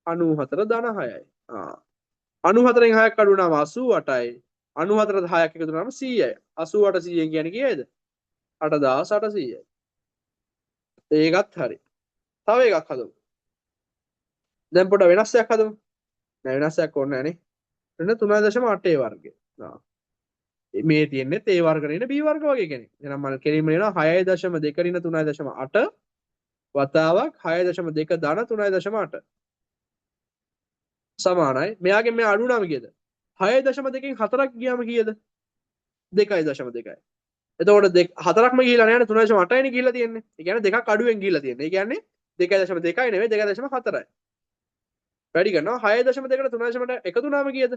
94 ධන 6යි. 94න් 6ක් අඩු වුණාම 88යි. 94 6ක් එකතු වුණාම 100යි. 88 100න් කියන්නේ කීයද? 8800යි. ඒකත් හරි. තව එකක් හදමු. දැන් පොඩ වෙනස්යක් හදමු. නෑ වෙනස්යක් ඕනේ නෑනේ. ඍණ 3.8 වර්ගය. මේ තියෙන්නේ A වර්ග ඍණ B වර්ග වගේ කෙනෙක්. එහෙනම් මම කෙලින්ම ලියනවා 6.2 ඍණ 3.8 වතාවක් 6.2 ධන 3.8 සමානයි. මෙයාගෙන් මෙයා අඩු වුණාම කීයද? 6.2කින් 4ක් ගියාම කීයද? 2.2. එතකොට 4ක්ම ගිහිලා නැහැ 3.8යිනේ ගිහිලා තියෙන්නේ. ඒ කියන්නේ දෙකක් අඩුවෙන් ගිහිලා තියෙන්නේ. ඒ කියන්නේ 2.2යි නෙවෙයි 2.4යි. වැඩි කරනවා 6.2කට 3.8 එකතු වුණාම කීයද?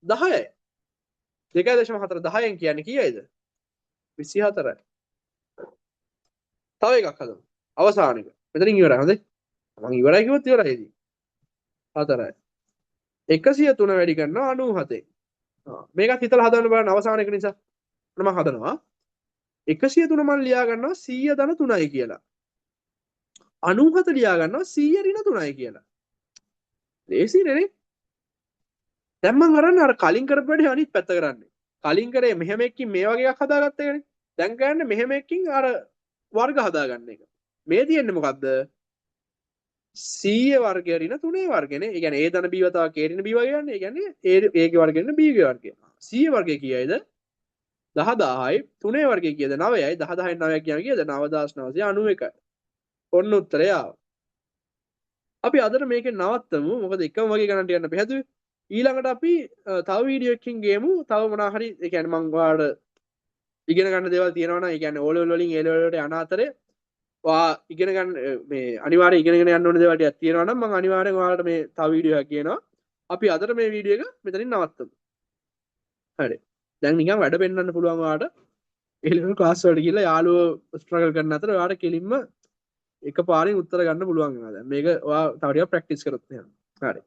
10යි. 2.4 10න් කියන්නේ කීයද? 24යි. තව එකක් හදමු. අවසාන එක. මෙතනින් ඉවරයි හොඳේ. මම ඉවරයි කිව්වොත් ඉවරයි ඉතින්. 4යි. 103 වැඩි කරනවා 97. මේකත් හිතලා හදන්න බලන්න අවසාන එක නිසා. මම හදනවා 103 මම ලියා ගන්නවා 100 ධන 3යි කියලා. 97 ලියා ගන්නවා 100 ඍණ 3යි කියලා. ලේසියිනේ නේ? දැන් මම කරන්නේ අර කලින් කරපු වැඩේ අනිත් පැත්ත කරන්නේ. කලින් කරේ මෙහෙම එකකින් මේ වගේ එකක් හදාගත්ත එකනේ. දැන් කරන්නේ මෙහෙම එකකින් අර වර්ග හදාගන්න එක. මේ තියෙන්නේ මොකද්ද? 100 වර්ගය ඍණ 3 වර්ගනේ. ඒ කියන්නේ a ධන b වතාව k ඍණ b වර්ගය යන්නේ. ඒ කියන්නේ a ගේ වර්ගය ඍණ b ගේ වර්ගය. 100 වර්ගය කීයද? 10000යි 3 වර්ගය කීයද? 9යි 10000න් 9ක් කියන්නේ කීයද? 9991. ඔන්න උත්තරය ආවා. අපි අදට මේකෙන් නවත්තමු. මොකද එකම වගේ ගණන්ට යන්න අපි හැදුවේ. ඊළඟට අපි තව වීඩියෝ එකකින් ගේමු. තව මොනවා හරි ඒ කියන්නේ මම ඔයාලට ඉගෙන ගන්න දේවල් තියෙනවා නම් ඒ කියන්නේ O level වලින් A level වලට යන අතරේ ඔයා ඉගෙන ගන්න මේ අනිවාර්යයෙන් ඉගෙනගෙන යන්න ඕන දේවල් ටිකක් තියෙනවා නම් මම අනිවාර්යෙන් ඔයාලට මේ තව වීඩියෝ එකක් ගේනවා. අපි අදට මේ වීඩියෝ එක මෙතනින් නවත්තමු. හරි. දැන් නිකන් වැඩ පෙන්නන්න පුළුවන් ඔයාලට. A level class වලට ගිහලා යාළුවෝ ස්ට්‍රගල් කරන අතර ඔයාලට කෙලින්ම එකපාරින් උත්තර ගන්න පුළුවන් වෙනවා. දැන් මේක ඔයා තව ටිකක් ප්‍රැක්ටිස් කරොත් එහෙනම්. හරි.